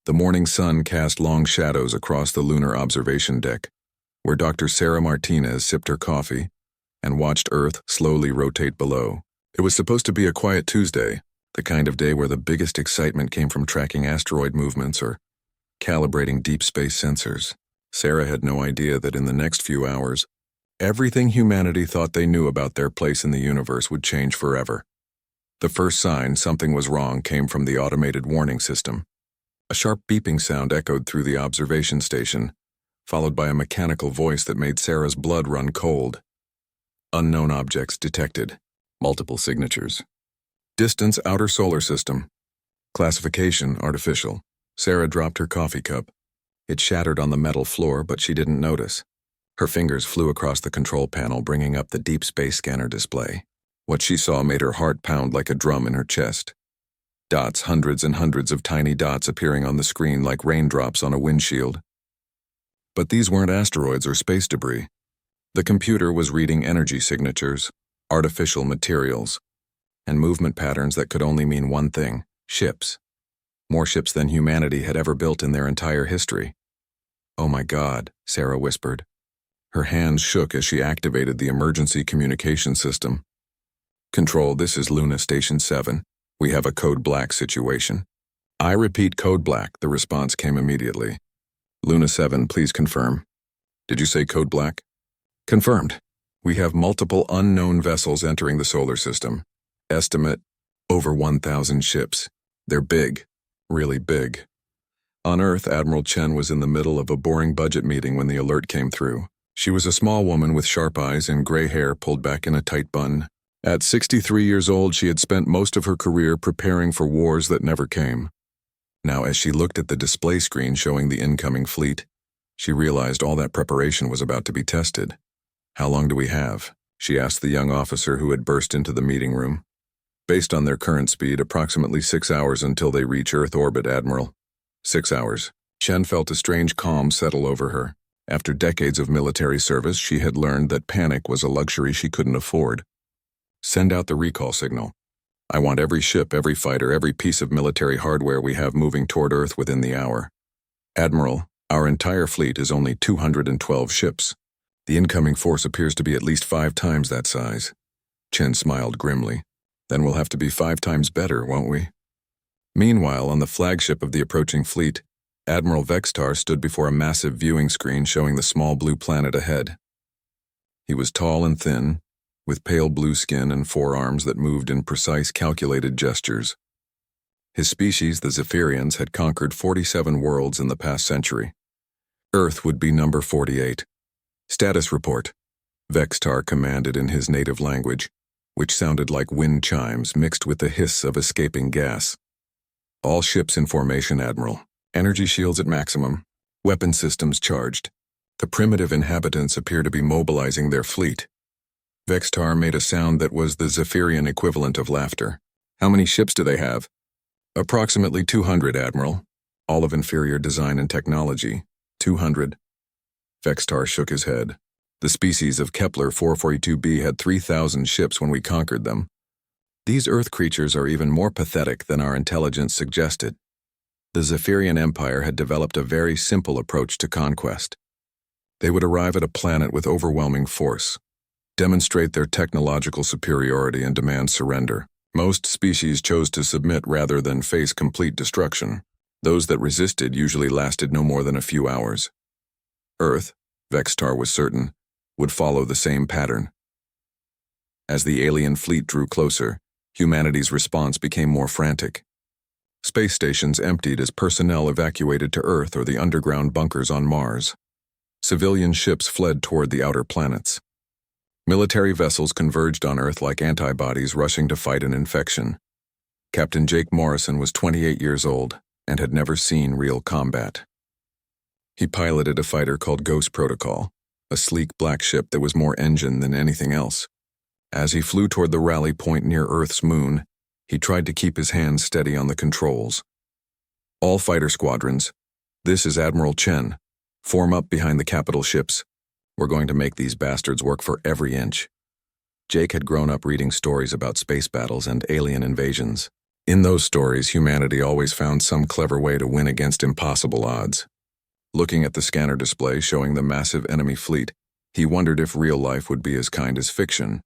The morning sun cast long shadows across the lunar observation deck, where Dr. Sarah Martinez sipped her coffee and watched Earth slowly rotate below. It was supposed to be a quiet Tuesday, the kind of day where the biggest excitement came from tracking asteroid movements or calibrating deep space sensors. Sarah had no idea that in the next few hours, everything humanity thought they knew about their place in the universe would change forever. The first sign something was wrong came from the automated warning system. A sharp beeping sound echoed through the observation station, followed by a mechanical voice that made Sarah's blood run cold. Unknown objects detected. Multiple signatures. Distance outer solar system. Classification artificial. Sarah dropped her coffee cup. It shattered on the metal floor, but she didn't notice. Her fingers flew across the control panel, bringing up the deep space scanner display. What she saw made her heart pound like a drum in her chest. Dots, hundreds and hundreds of tiny dots appearing on the screen like raindrops on a windshield. But these weren't asteroids or space debris. The computer was reading energy signatures, artificial materials, and movement patterns that could only mean one thing: ships. More ships than humanity had ever built in their entire history. "Oh my God," Sarah whispered. Her hands shook as she activated the emergency communication system. "Control, this is Luna Station 7. We have a code black situation." "I repeat, code black," the response came immediately. "Luna 7, please confirm." "Did you say code black?" "Confirmed. We have multiple unknown vessels entering the solar system. Estimate, over 1,000 ships. They're big, really big." On Earth, Admiral Chen was in the middle of a boring budget meeting when the alert came through. She was a small woman with sharp eyes and gray hair pulled back in a tight bun. At 63 years old, she had spent most of her career preparing for wars that never came. Now, as she looked at the display screen showing the incoming fleet, she realized all that preparation was about to be tested. "How long do we have?" she asked the young officer who had burst into the meeting room. "Based on their current speed, approximately 6 hours until they reach Earth orbit, Admiral." 6 hours. Chen felt a strange calm settle over her. After decades of military service, she had learned that panic was a luxury she couldn't afford. "Send out the recall signal. I want every ship, every fighter, every piece of military hardware we have moving toward Earth within the hour. Admiral, our entire fleet is only 212 ships. The incoming force appears to be at least 5 times that size." Chen smiled grimly. "Then we'll have to be 5 times better, won't we?" Meanwhile, on the flagship of the approaching fleet, Admiral Vextar stood before a massive viewing screen showing the small blue planet ahead. He was tall and thin, with pale blue skin and 4 arms that moved in precise, calculated gestures. His species, the Zephyrians, had conquered 47 worlds in the past century. Earth would be number 48. "Status report," Vextar commanded in his native language, which sounded like wind chimes mixed with the hiss of escaping gas. "All ships in formation, Admiral. Energy shields at maximum. Weapon systems charged. The primitive inhabitants appear to be mobilizing their fleet." Vextar made a sound that was the Zephyrian equivalent of laughter. "How many ships do they have?" "Approximately 200, Admiral. All of inferior design and technology. 200. Vextar shook his head. "The species of Kepler 442b had 3,000 ships when we conquered them. These Earth creatures are even more pathetic than our intelligence suggested." The Zephyrian Empire had developed a very simple approach to conquest. They would arrive at a planet with overwhelming force, demonstrate their technological superiority, and demand surrender. Most species chose to submit rather than face complete destruction. Those that resisted usually lasted no more than a few hours. Earth, Vextar was certain, would follow the same pattern. As the alien fleet drew closer, humanity's response became more frantic. Space stations emptied as personnel evacuated to Earth or the underground bunkers on Mars. Civilian ships fled toward the outer planets. Military vessels converged on Earth like antibodies rushing to fight an infection. Captain Jake Morrison was 28 years old and had never seen real combat. He piloted a fighter called Ghost Protocol, a sleek black ship that was more engine than anything else. As he flew toward the rally point near Earth's moon, he tried to keep his hands steady on the controls. "All fighter squadrons, this is Admiral Chen. Form up behind the capital ships. We're going to make these bastards work for every inch." Jake had grown up reading stories about space battles and alien invasions. In those stories, humanity always found some clever way to win against impossible odds. Looking at the scanner display showing the massive enemy fleet, he wondered if real life would be as kind as fiction.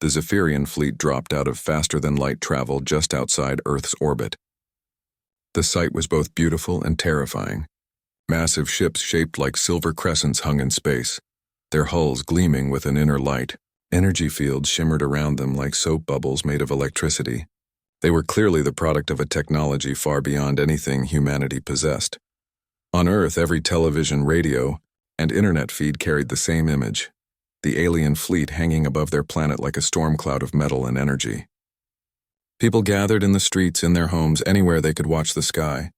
The Zephyrian fleet dropped out of faster-than-light travel just outside Earth's orbit. The sight was both beautiful and terrifying. Massive ships shaped like silver crescents hung in space, their hulls gleaming with an inner light. Energy fields shimmered around them like soap bubbles made of electricity. They were clearly the product of a technology far beyond anything humanity possessed. On Earth, every television, radio, and internet feed carried the same image: the alien fleet hanging above their planet like a storm cloud of metal and energy. People gathered in the streets, in their homes, anywhere they could watch the sky.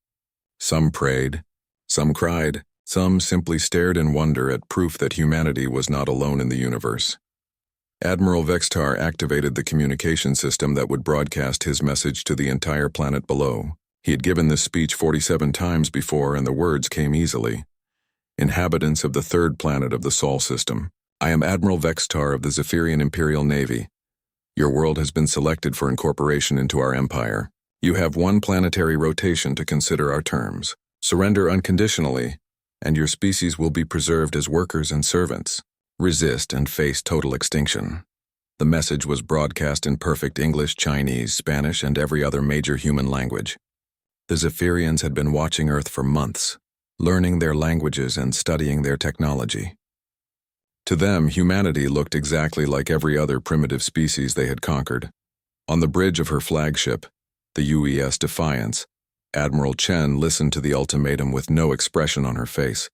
Some prayed, some cried, some simply stared in wonder at proof that humanity was not alone in the universe. Admiral Vextar activated the communication system that would broadcast his message to the entire planet below. He had given this speech 47 times before, and the words came easily. Inhabitants of the third planet of the Sol system, I am Admiral Vextar of the Zephyrian Imperial Navy. Your world has been selected for incorporation into our empire. You have one planetary rotation to consider our terms. Surrender unconditionally, and your species will be preserved as workers and servants. Resist and face total extinction. The message was broadcast in perfect English, Chinese, Spanish, and every other major human language. The Zephyrians had been watching Earth for months, learning their languages and studying their technology. To them, humanity looked exactly like every other primitive species they had conquered. On the bridge of her flagship, the UES Defiance, Admiral Chen listened to the ultimatum with no expression on her face.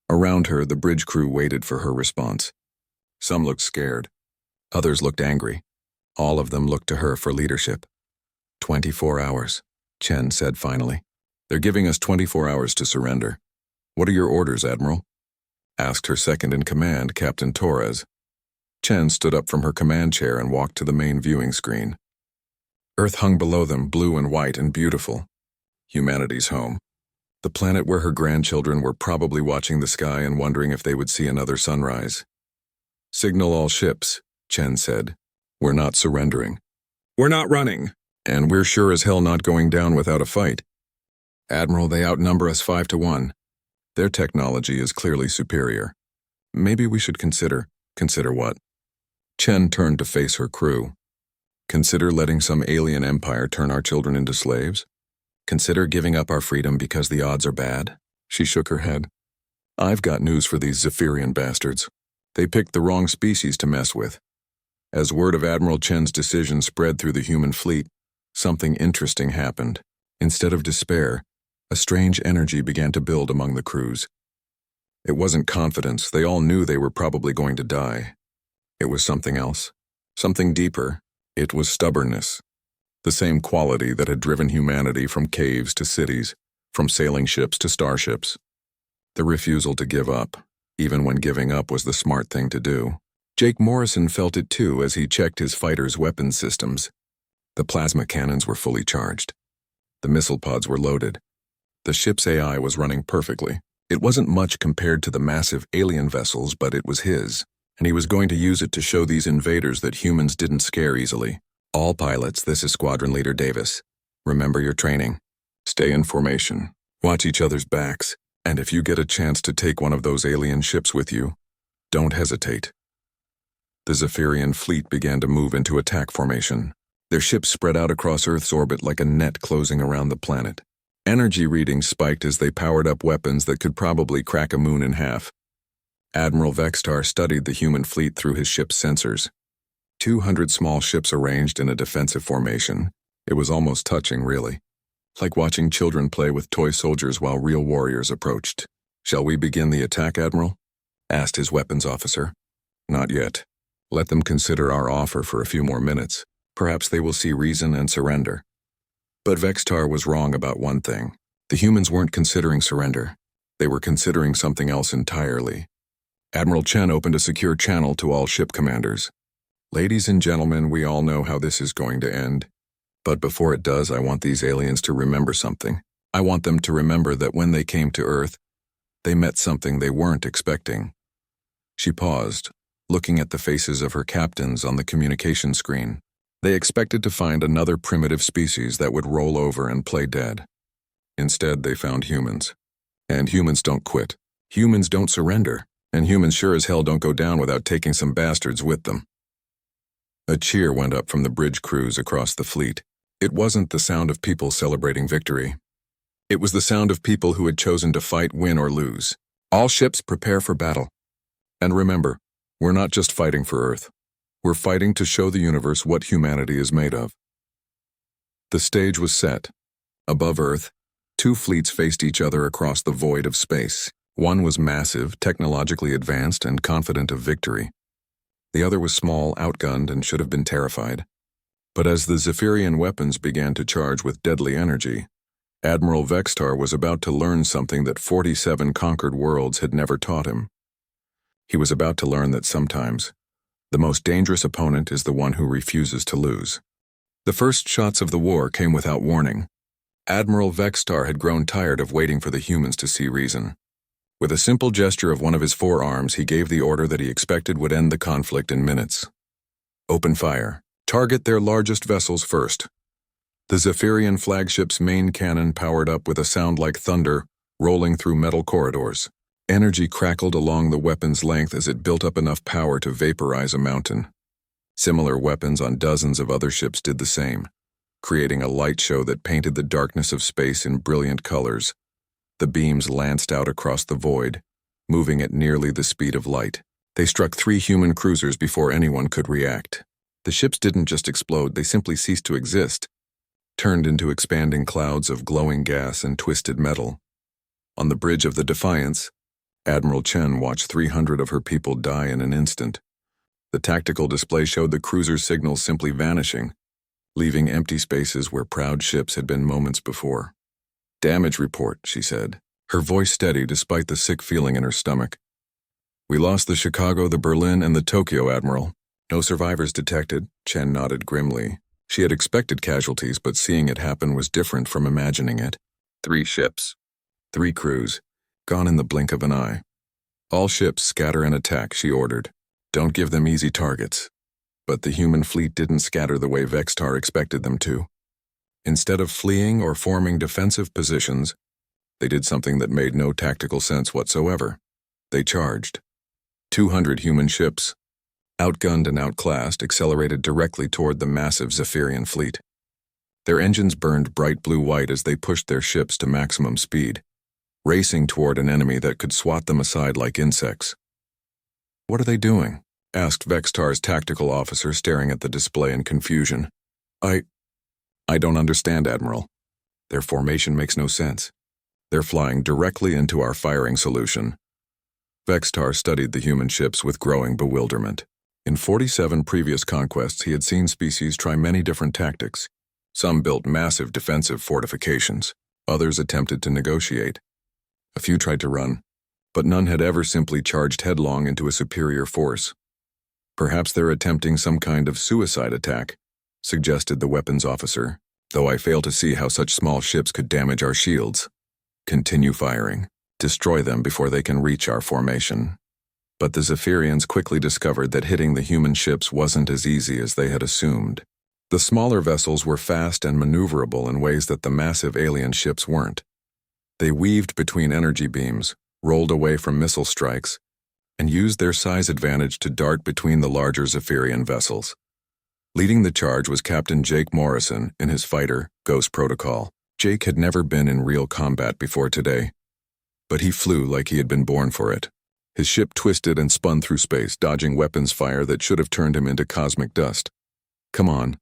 Around her, the bridge crew waited for her response. Some looked scared. Others looked angry. All of them looked to her for leadership. 24 hours, Chen said finally. They're giving us 24 hours to surrender. What are your orders, Admiral? Asked her second-in-command, Captain Torres. Chen stood up from her command chair and walked to the main viewing screen. Earth hung below them, blue and white and beautiful. Humanity's home. The planet where her grandchildren were probably watching the sky and wondering if they would see another sunrise. Signal all ships, Chen said. We're not surrendering. We're not running. And we're sure as hell not going down without a fight. Admiral, they outnumber us 5-1. Their technology is clearly superior. Maybe we should consider what? Chen turned to face her crew. Consider letting some alien empire turn our children into slaves? Consider giving up our freedom because the odds are bad? She shook her head. I've got news for these Zephyrian bastards. They picked the wrong species to mess with. As word of Admiral Chen's decision spread through the human fleet, something interesting happened. Instead of despair, a strange energy began to build among the crews. It wasn't confidence. They all knew they were probably going to die. It was something else. Something deeper. It was stubbornness. The same quality that had driven humanity from caves to cities, from sailing ships to starships. The refusal to give up, even when giving up was the smart thing to do. Jake Morrison felt it too as he checked his fighters' weapons systems. The plasma cannons were fully charged. The missile pods were loaded. The ship's AI was running perfectly. It wasn't much compared to the massive alien vessels, but it was his, and he was going to use it to show these invaders that humans didn't scare easily. All pilots, this is Squadron Leader Davis. Remember your training. Stay in formation. Watch each other's backs. And if you get a chance to take one of those alien ships with you, don't hesitate. The Zephyrian fleet began to move into attack formation. Their ships spread out across Earth's orbit like a net closing around the planet. Energy readings spiked as they powered up weapons that could probably crack a moon in half. Admiral Vextar studied the human fleet through his ship's sensors. 200 small ships arranged in a defensive formation. It was almost touching, really. Like watching children play with toy soldiers while real warriors approached. Shall we begin the attack, Admiral? Asked his weapons officer. Not yet. Let them consider our offer for a few more minutes. Perhaps they will see reason and surrender. But Vextar was wrong about one thing. The humans weren't considering surrender. They were considering something else entirely. Admiral Chen opened a secure channel to all ship commanders. Ladies and gentlemen, we all know how this is going to end. But before it does, I want these aliens to remember something. I want them to remember that when they came to Earth, they met something they weren't expecting. She paused, looking at the faces of her captains on the communication screen. They expected to find another primitive species that would roll over and play dead. Instead, they found humans. And humans don't quit. Humans don't surrender. And humans sure as hell don't go down without taking some bastards with them. A cheer went up from the bridge crews across the fleet. It wasn't the sound of people celebrating victory. It was the sound of people who had chosen to fight, win or lose. All ships prepare for battle. And remember, we're not just fighting for Earth. We're fighting to show the universe what humanity is made of. The stage was set. Above Earth, two fleets faced each other across the void of space. One was massive, technologically advanced, and confident of victory. The other was small, outgunned, and should have been terrified. But as the Zephyrian weapons began to charge with deadly energy, Admiral Vextar was about to learn something that 47 conquered worlds had never taught him. He was about to learn that sometimes, the most dangerous opponent is the one who refuses to lose. The first shots of the war came without warning. Admiral Vextar had grown tired of waiting for the humans to see reason. With a simple gesture of one of his forearms, he gave the order that he expected would end the conflict in minutes. Open fire. Target their largest vessels first. The Zephyrian flagship's main cannon powered up with a sound like thunder, rolling through metal corridors. Energy crackled along the weapon's length as it built up enough power to vaporize a mountain. Similar weapons on dozens of other ships did the same, creating a light show that painted the darkness of space in brilliant colors. The beams lanced out across the void, moving at nearly the speed of light. They struck 3 human cruisers before anyone could react. The ships didn't just explode, they simply ceased to exist, turned into expanding clouds of glowing gas and twisted metal. On the bridge of the Defiance, Admiral Chen watched 300 of her people die in an instant. The tactical display showed the cruiser's signals simply vanishing, leaving empty spaces where proud ships had been moments before. "Damage report," she said, her voice steady despite the sick feeling in her stomach. "We lost the Chicago, the Berlin, and the Tokyo, Admiral. No survivors detected." Chen nodded grimly. She had expected casualties, but seeing it happen was different from imagining it. 3 ships. 3 crews. Gone in the blink of an eye. "All ships scatter and attack," she ordered. "Don't give them easy targets." But the human fleet didn't scatter the way Vextar expected them to. Instead of fleeing or forming defensive positions, they did something that made no tactical sense whatsoever. They charged. 200 human ships, outgunned and outclassed, accelerated directly toward the massive Zephyrian fleet. Their engines burned bright blue-white as they pushed their ships to maximum speed, racing toward an enemy that could swat them aside like insects. "What are they doing?" asked Vextar's tactical officer, staring at the display in confusion. I don't understand, Admiral. Their formation makes no sense. They're flying directly into our firing solution." Vextar studied the human ships with growing bewilderment. In 47 previous conquests, he had seen species try many different tactics. Some built massive defensive fortifications. Others attempted to negotiate. A few tried to run, but none had ever simply charged headlong into a superior force. "Perhaps they're attempting some kind of suicide attack," suggested the weapons officer, "though I fail to see how such small ships could damage our shields. Continue firing. Destroy them before they can reach our formation." But the Zephyrians quickly discovered that hitting the human ships wasn't as easy as they had assumed. The smaller vessels were fast and maneuverable in ways that the massive alien ships weren't. They weaved between energy beams, rolled away from missile strikes, and used their size advantage to dart between the larger Zephyrian vessels. Leading the charge was Captain Jake Morrison in his fighter, Ghost Protocol. Jake had never been in real combat before today, but he flew like he had been born for it. His ship twisted and spun through space, dodging weapons fire that should have turned him into cosmic dust. "Come on,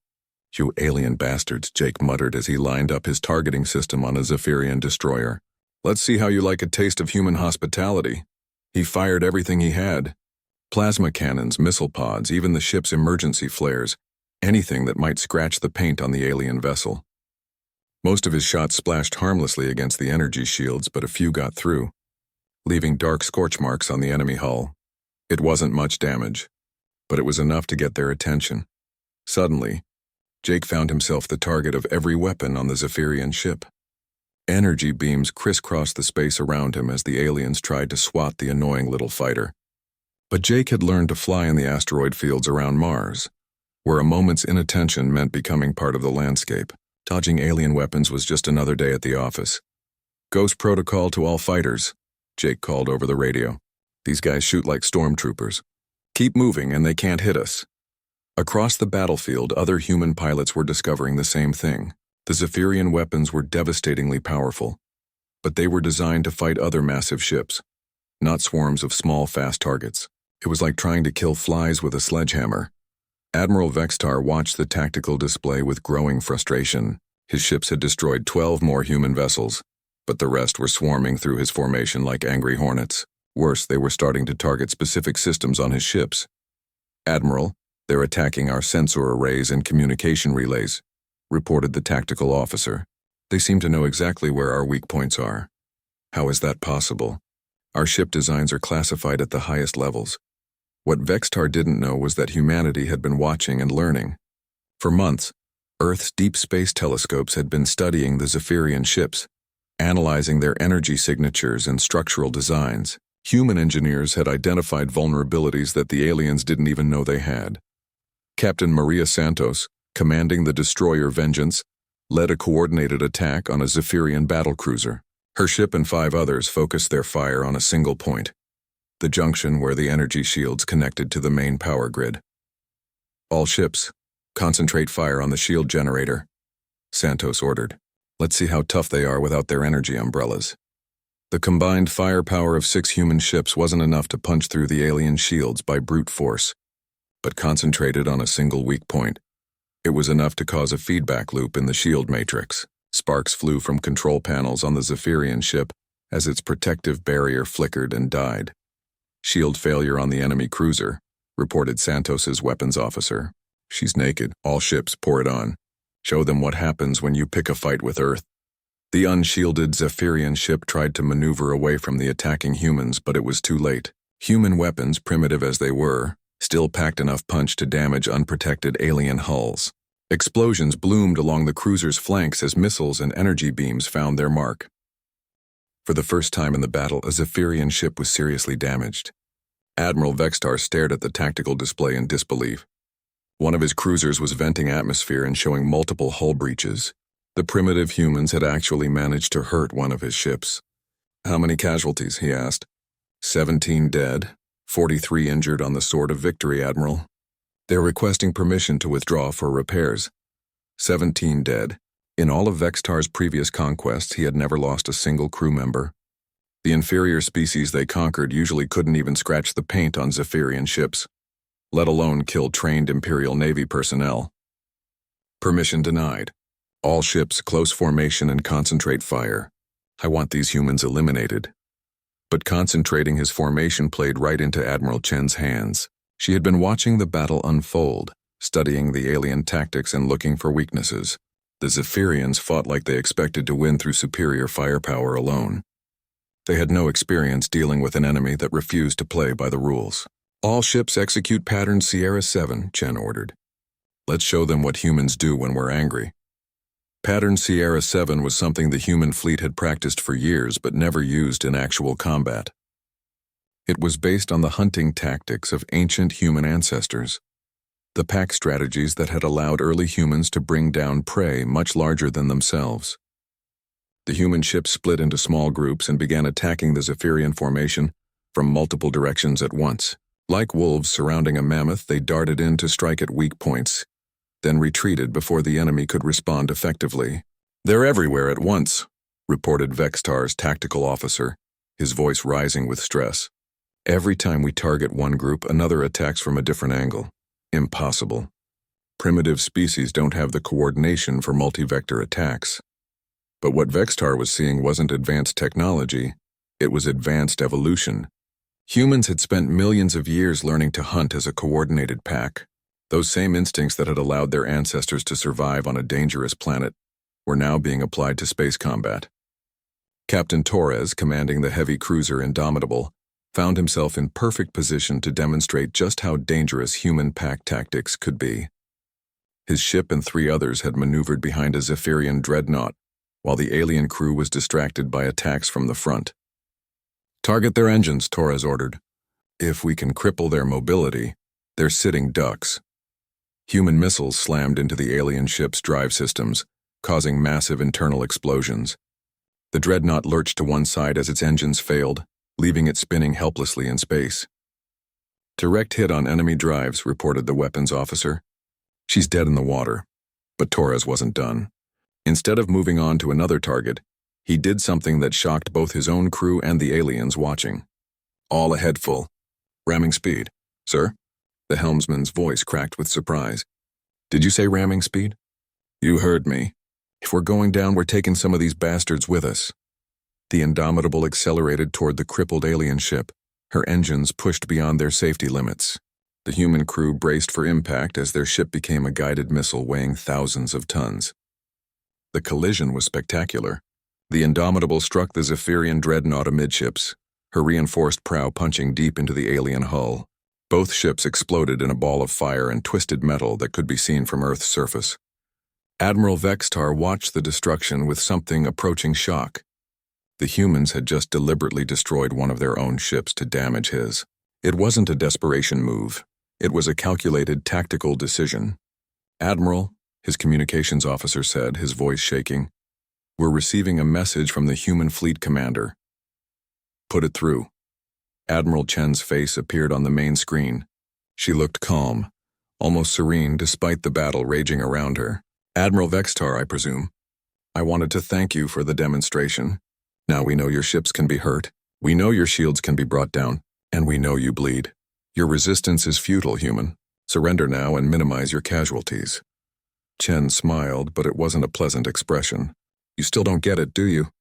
you alien bastards," Jake muttered as he lined up his targeting system on a Zephyrian destroyer. "Let's see how you like a taste of human hospitality." He fired everything he had. Plasma cannons, missile pods, even the ship's emergency flares. Anything that might scratch the paint on the alien vessel. Most of his shots splashed harmlessly against the energy shields, but a few got through, leaving dark scorch marks on the enemy hull. It wasn't much damage, but it was enough to get their attention. Suddenly, Jake found himself the target of every weapon on the Zephyrian ship. Energy beams crisscrossed the space around him as the aliens tried to swat the annoying little fighter. But Jake had learned to fly in the asteroid fields around Mars. where a moment's inattention meant becoming part of the landscape. Dodging alien weapons was just another day at the office. "Ghost protocol to all fighters," Jake called over the radio. "These guys shoot like stormtroopers. Keep moving and they can't hit us." Across the battlefield, other human pilots were discovering the same thing. The Zephyrian weapons were devastatingly powerful, but they were designed to fight other massive ships, not swarms of small, fast targets. It was like trying to kill flies with a sledgehammer. Admiral Vextar watched the tactical display with growing frustration. His ships had destroyed 12 more human vessels, but the rest were swarming through his formation like angry hornets. Worse, they were starting to target specific systems on his ships. "Admiral, they're attacking our sensor arrays and communication relays," reported the tactical officer. "They seem to know exactly where our weak points are." "How is that possible? Our ship designs are classified at the highest levels." What Vextar didn't know was that humanity had been watching and learning. For months, Earth's deep space telescopes had been studying the Zephyrian ships, analyzing their energy signatures and structural designs. Human engineers had identified vulnerabilities that the aliens didn't even know they had. Captain Maria Santos, commanding the destroyer Vengeance, led a coordinated attack on a Zephyrian battlecruiser. Her ship and 5 others focused their fire on a single point, the junction where the energy shields connected to the main power grid. "All ships, concentrate fire on the shield generator," Santos ordered. "Let's see how tough they are without their energy umbrellas." The combined firepower of 6 human ships wasn't enough to punch through the alien shields by brute force, but concentrated on a single weak point, it was enough to cause a feedback loop in the shield matrix. Sparks flew from control panels on the Zephyrian ship as its protective barrier flickered and died. "Shield failure on the enemy cruiser," reported Santos's weapons officer. "She's naked. All ships, pour it on. Show them what happens when you pick a fight with Earth." The unshielded Zephyrian ship tried to maneuver away from the attacking humans, but it was too late. Human weapons, primitive as they were, still packed enough punch to damage unprotected alien hulls. Explosions bloomed along the cruiser's flanks as missiles and energy beams found their mark. For the first time in the battle, a Zephyrian ship was seriously damaged. Admiral Vextar stared at the tactical display in disbelief. One of his cruisers was venting atmosphere and showing multiple hull breaches. The primitive humans had actually managed to hurt one of his ships. "How many casualties?" he asked. 17 dead, 43 injured on the Sword of Victory, Admiral. They're requesting permission to withdraw for repairs." 17 dead. In all of Vextar's previous conquests, he had never lost a single crew member. The inferior species they conquered usually couldn't even scratch the paint on Zephyrian ships, let alone kill trained Imperial Navy personnel. "Permission denied. All ships, close formation and concentrate fire. I want these humans eliminated." But concentrating his formation played right into Admiral Chen's hands. She had been watching the battle unfold, studying the alien tactics and looking for weaknesses. The Zephyrians fought like they expected to win through superior firepower alone. They had no experience dealing with an enemy that refused to play by the rules. "All ships execute pattern Sierra 7, Chen ordered. "Let's show them what humans do when we're angry." Pattern Sierra 7 was something the human fleet had practiced for years but never used in actual combat. It was based on the hunting tactics of ancient human ancestors, the pack strategies that had allowed early humans to bring down prey much larger than themselves. The human ships split into small groups and began attacking the Zephyrian formation from multiple directions at once. Like wolves surrounding a mammoth, they darted in to strike at weak points, then retreated before the enemy could respond effectively. "They're everywhere at once," reported Vextar's tactical officer, his voice rising with stress. "Every time we target one group, another attacks from a different angle. Impossible. Primitive species don't have the coordination for multi-vector attacks." But what Vextar was seeing wasn't advanced technology, it was advanced evolution. Humans had spent millions of years learning to hunt as a coordinated pack. Those same instincts that had allowed their ancestors to survive on a dangerous planet were now being applied to space combat. Captain Torres, commanding the heavy cruiser Indomitable, found himself in perfect position to demonstrate just how dangerous human pack tactics could be. His ship and 3 others had maneuvered behind a Zephyrian dreadnought, while the alien crew was distracted by attacks from the front. "Target their engines," Torres ordered. "If we can cripple their mobility, they're sitting ducks." Human missiles slammed into the alien ship's drive systems, causing massive internal explosions. The dreadnought lurched to one side as its engines failed, leaving it spinning helplessly in space. "Direct hit on enemy drives," reported the weapons officer. "She's dead in the water." But Torres wasn't done. Instead of moving on to another target, he did something that shocked both his own crew and the aliens watching. "All ahead full. Ramming speed." "Sir?" The helmsman's voice cracked with surprise. "Did you say ramming speed?" "You heard me. If we're going down, we're taking some of these bastards with us." The Indomitable accelerated toward the crippled alien ship, her engines pushed beyond their safety limits. The human crew braced for impact as their ship became a guided missile weighing thousands of tons. The collision was spectacular. The Indomitable struck the Zephyrian dreadnought amidships, her reinforced prow punching deep into the alien hull. Both ships exploded in a ball of fire and twisted metal that could be seen from Earth's surface. Admiral Vextar watched the destruction with something approaching shock. The humans had just deliberately destroyed one of their own ships to damage his. It wasn't a desperation move. It was a calculated tactical decision. "Admiral," his communications officer said, his voice shaking, "we're receiving a message from the human fleet commander." "Put it through." Admiral Chen's face appeared on the main screen. She looked calm, almost serene despite the battle raging around her. "Admiral Vextar, I presume. I wanted to thank you for the demonstration. Now we know your ships can be hurt, we know your shields can be brought down, and we know you bleed. Your resistance is futile, human. Surrender now and minimize your casualties." Chen smiled, but it wasn't a pleasant expression. "You still don't get it, do you?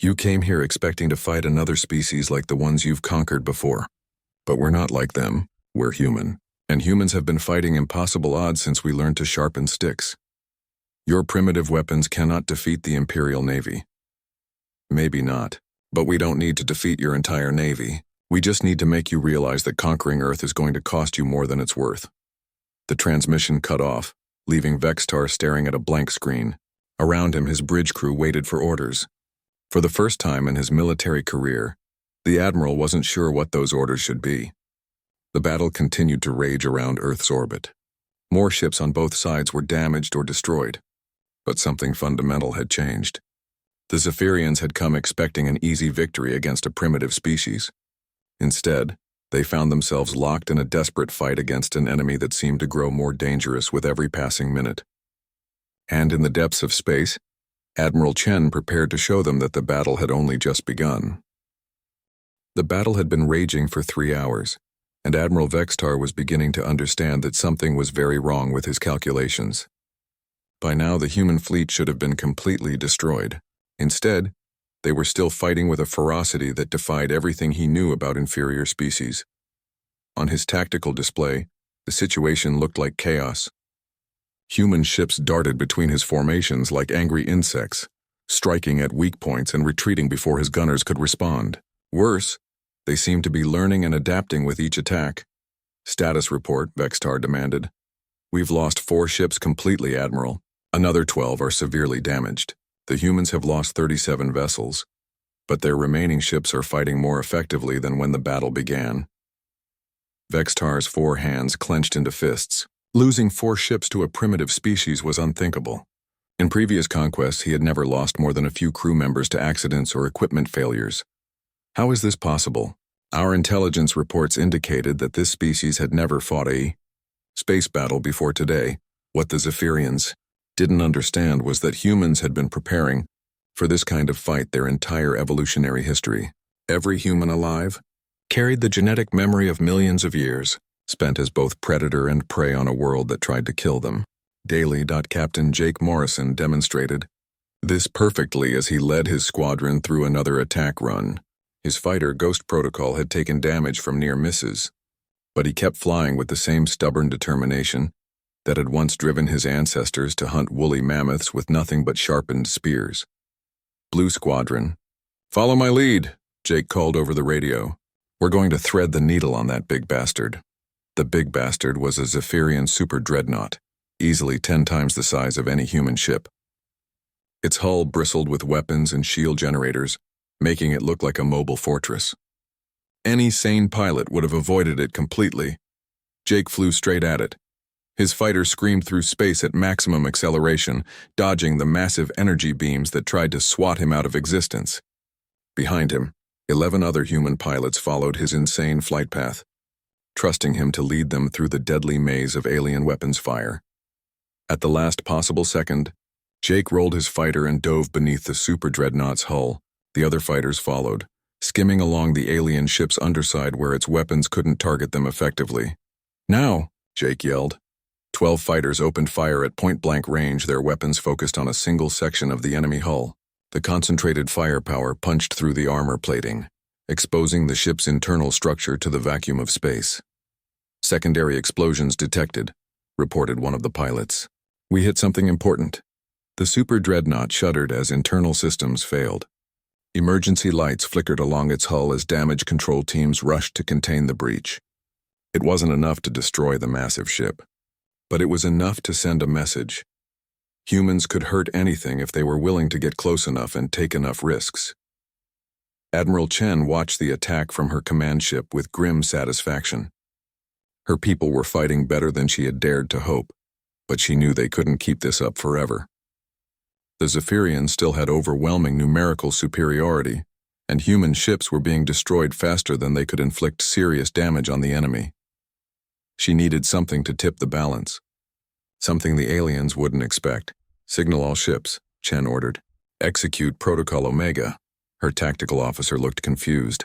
You came here expecting to fight another species like the ones you've conquered before. But we're not like them. We're human. And humans have been fighting impossible odds since we learned to sharpen sticks. Your primitive weapons cannot defeat the Imperial Navy." "Maybe not. But we don't need to defeat your entire Navy. We just need to make you realize that conquering Earth is going to cost you more than it's worth." The transmission cut off, leaving Vextar staring at a blank screen. Around him, his bridge crew waited for orders. For the first time in his military career, the Admiral wasn't sure what those orders should be. The battle continued to rage around Earth's orbit. More ships on both sides were damaged or destroyed. But something fundamental had changed. The Zephyrians had come expecting an easy victory against a primitive species. Instead, they found themselves locked in a desperate fight against an enemy that seemed to grow more dangerous with every passing minute. And in the depths of space, Admiral Chen prepared to show them that the battle had only just begun. The battle had been raging for 3 hours, and Admiral Vextar was beginning to understand that something was very wrong with his calculations. By now, the human fleet should have been completely destroyed. Instead, they were still fighting with a ferocity that defied everything he knew about inferior species. On his tactical display, the situation looked like chaos. Human ships darted between his formations like angry insects, striking at weak points and retreating before his gunners could respond. Worse, they seemed to be learning and adapting with each attack. "Status report," Vextar demanded. "We've lost 4 ships completely, Admiral. Another 12 are severely damaged. The humans have lost 37 vessels, but their remaining ships are fighting more effectively than when the battle began." Vextar's 4 hands clenched into fists. Losing 4 ships to a primitive species was unthinkable. In previous conquests, he had never lost more than a few crew members to accidents or equipment failures. How is this possible? Our intelligence reports indicated that this species had never fought a space battle before today. What the Zephyrians didn't understand was that humans had been preparing for this kind of fight their entire evolutionary history. Every human alive carried the genetic memory of millions of years, spent as both predator and prey on a world that tried to kill them. Daily. Captain Jake Morrison demonstrated this perfectly as he led his squadron through another attack run. His fighter, Ghost Protocol, had taken damage from near misses, but he kept flying with the same stubborn determination that had once driven his ancestors to hunt woolly mammoths with nothing but sharpened spears. Blue Squadron. "Follow my lead," Jake called over the radio. "We're going to thread the needle on that big bastard." The big bastard was a Zephyrian super dreadnought, easily 10 times the size of any human ship. Its hull bristled with weapons and shield generators, making it look like a mobile fortress. Any sane pilot would have avoided it completely. Jake flew straight at it, His fighter screamed through space at maximum acceleration, dodging the massive energy beams that tried to swat him out of existence. Behind him, 11 other human pilots followed his insane flight path, trusting him to lead them through the deadly maze of alien weapons fire. At the last possible second, Jake rolled his fighter and dove beneath the super dreadnought's hull. The other fighters followed, skimming along the alien ship's underside where its weapons couldn't target them effectively. "Now!" Jake yelled. 12 fighters opened fire at point-blank range, their weapons focused on a single section of the enemy hull. The concentrated firepower punched through the armor plating, exposing the ship's internal structure to the vacuum of space. "Secondary explosions detected," reported one of the pilots. "We hit something important." The super dreadnought shuddered as internal systems failed. Emergency lights flickered along its hull as damage control teams rushed to contain the breach. It wasn't enough to destroy the massive ship, but it was enough to send a message. Humans could hurt anything if they were willing to get close enough and take enough risks. Admiral Chen watched the attack from her command ship with grim satisfaction. Her people were fighting better than she had dared to hope, but she knew they couldn't keep this up forever. The Zephyrians still had overwhelming numerical superiority, and human ships were being destroyed faster than they could inflict serious damage on the enemy. She needed something to tip the balance, something the aliens wouldn't expect. "Signal all ships," Chen ordered. "Execute Protocol Omega." Her tactical officer looked confused.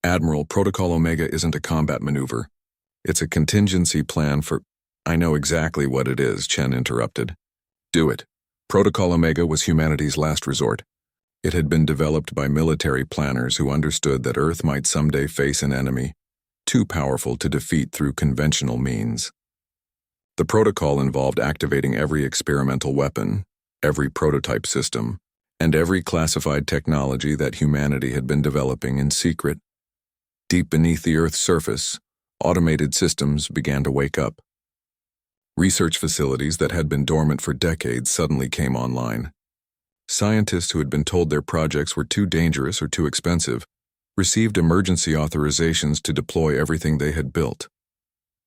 "Admiral, Protocol Omega isn't a combat maneuver. It's a contingency plan for—" "I know exactly what it is," Chen interrupted. "Do it." Protocol Omega was humanity's last resort. It had been developed by military planners who understood that Earth might someday face an enemy too powerful to defeat through conventional means. The protocol involved activating every experimental weapon, every prototype system, and every classified technology that humanity had been developing in secret. Deep beneath the Earth's surface, automated systems began to wake up. Research facilities that had been dormant for decades suddenly came online. Scientists who had been told their projects were too dangerous or too expensive received emergency authorizations to deploy everything they had built.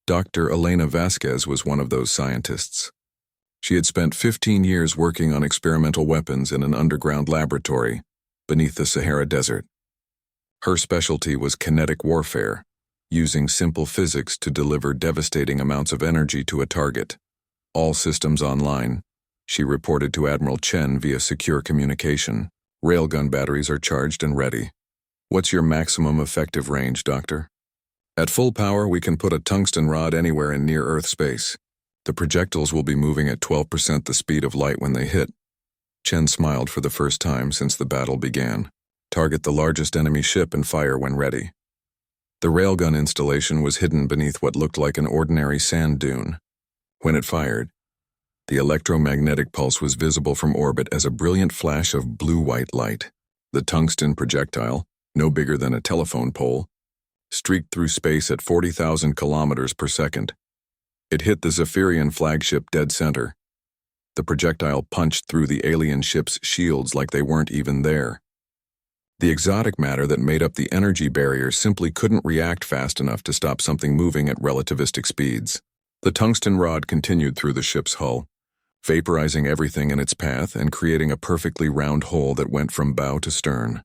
Dr. Elena Vasquez was one of those scientists. She had spent 15 years working on experimental weapons in an underground laboratory beneath the Sahara Desert. Her specialty was kinetic warfare, using simple physics to deliver devastating amounts of energy to a target. "All systems online," she reported to Admiral Chen via secure communication. "Railgun batteries are charged and ready." "What's your maximum effective range, Doctor?" "At full power, we can put a tungsten rod anywhere in near-Earth space. The projectiles will be moving at 12% the speed of light when they hit." Chen smiled for the first time since the battle began. "Target the largest enemy ship and fire when ready." The railgun installation was hidden beneath what looked like an ordinary sand dune. When it fired, the electromagnetic pulse was visible from orbit as a brilliant flash of blue-white light. The tungsten projectile, no bigger than a telephone pole, streaked through space at 40,000 kilometers per second. It hit the Zephyrian flagship dead center. The projectile punched through the alien ship's shields like they weren't even there. The exotic matter that made up the energy barrier simply couldn't react fast enough to stop something moving at relativistic speeds. The tungsten rod continued through the ship's hull, vaporizing everything in its path and creating a perfectly round hole that went from bow to stern.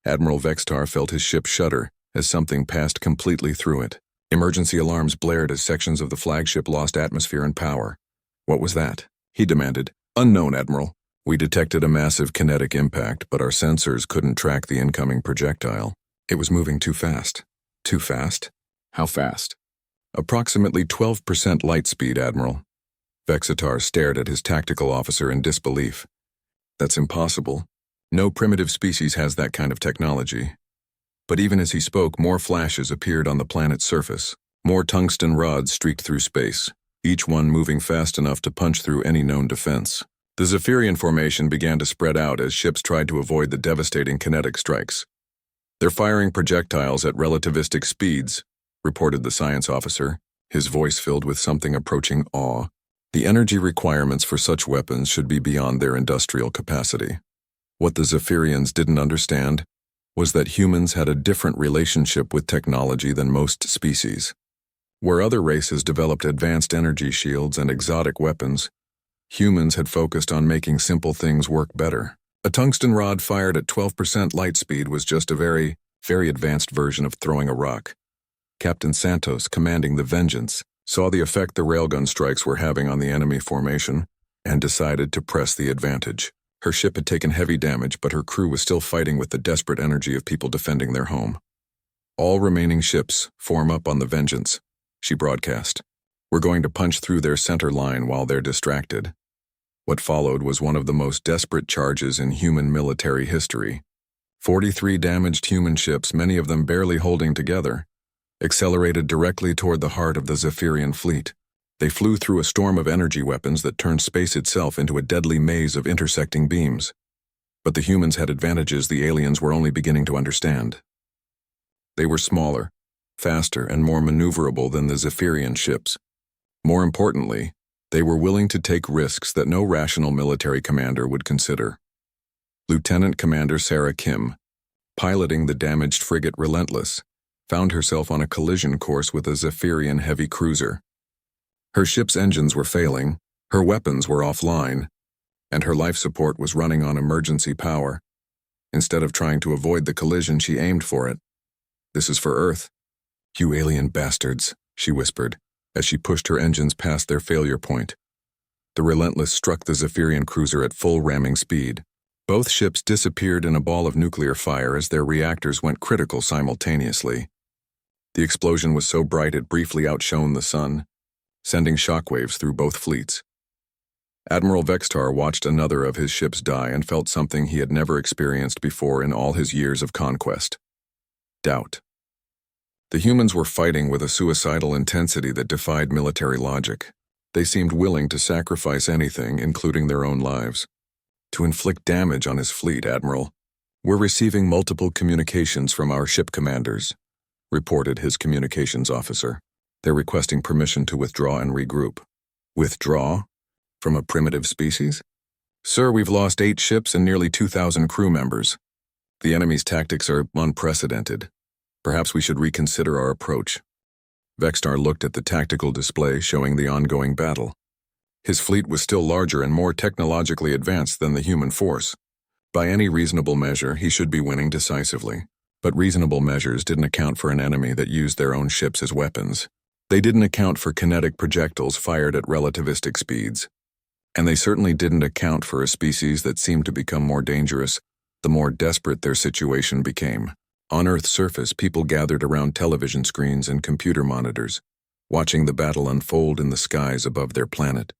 Admiral Vextar felt his ship shudder as something passed completely through it. Emergency alarms blared as sections of the flagship lost atmosphere and power. "What was that?" he demanded. "Unknown, Admiral. We detected a massive kinetic impact, but our sensors couldn't track the incoming projectile. It was moving too fast." "Too fast? How fast?" "Approximately 12% light speed, Admiral." Vexitar stared at his tactical officer in disbelief. "That's impossible. No primitive species has that kind of technology." But even as he spoke, more flashes appeared on the planet's surface. More tungsten rods streaked through space, each one moving fast enough to punch through any known defense. The Zephyrian formation began to spread out as ships tried to avoid the devastating kinetic strikes. "They're firing projectiles at relativistic speeds," reported the science officer, his voice filled with something approaching awe. "The energy requirements for such weapons should be beyond their industrial capacity." What the Zephyrians didn't understand was that humans had a different relationship with technology than most species. Where other races developed advanced energy shields and exotic weapons, humans had focused on making simple things work better. A tungsten rod fired at 12% light speed was just a very, very advanced version of throwing a rock. Captain Santos, commanding the Vengeance, saw the effect the railgun strikes were having on the enemy formation and decided to press the advantage. Her ship had taken heavy damage, but her crew was still fighting with the desperate energy of people defending their home. "All remaining ships form up on the Vengeance," she broadcast. "We're going to punch through their center line while they're distracted." What followed was one of the most desperate charges in human military history. 43 damaged human ships, many of them barely holding together, accelerated directly toward the heart of the Zephyrian fleet. They flew through a storm of energy weapons that turned space itself into a deadly maze of intersecting beams. But the humans had advantages the aliens were only beginning to understand. They were smaller, faster, and more maneuverable than the Zephyrian ships. More importantly, they were willing to take risks that no rational military commander would consider. Lieutenant Commander Sarah Kim, piloting the damaged frigate Relentless, found herself on a collision course with a Zephyrian heavy cruiser. Her ship's engines were failing, her weapons were offline, and her life support was running on emergency power. Instead of trying to avoid the collision, she aimed for it. "This is for Earth." "You alien bastards," she whispered, as she pushed her engines past their failure point. The Relentless struck the Zephyrian cruiser at full ramming speed. Both ships disappeared in a ball of nuclear fire as their reactors went critical simultaneously. The explosion was so bright it briefly outshone the sun, sending shockwaves through both fleets. Admiral Vextar watched another of his ships die and felt something he had never experienced before in all his years of conquest: doubt. The humans were fighting with a suicidal intensity that defied military logic. They seemed willing to sacrifice anything, including their own lives, to inflict damage on his fleet. "Admiral, we're receiving multiple communications from our ship commanders," reported his communications officer. "They're requesting permission to withdraw and regroup." "Withdraw? From a primitive species?" "Sir, we've lost 8 ships and nearly 2,000 crew members. The enemy's tactics are unprecedented. Perhaps we should reconsider our approach." Vextar looked at the tactical display showing the ongoing battle. His fleet was still larger and more technologically advanced than the human force. By any reasonable measure, he should be winning decisively. But reasonable measures didn't account for an enemy that used their own ships as weapons. They didn't account for kinetic projectiles fired at relativistic speeds. And they certainly didn't account for a species that seemed to become more dangerous the more desperate their situation became. On Earth's surface, people gathered around television screens and computer monitors, watching the battle unfold in the skies above their planet.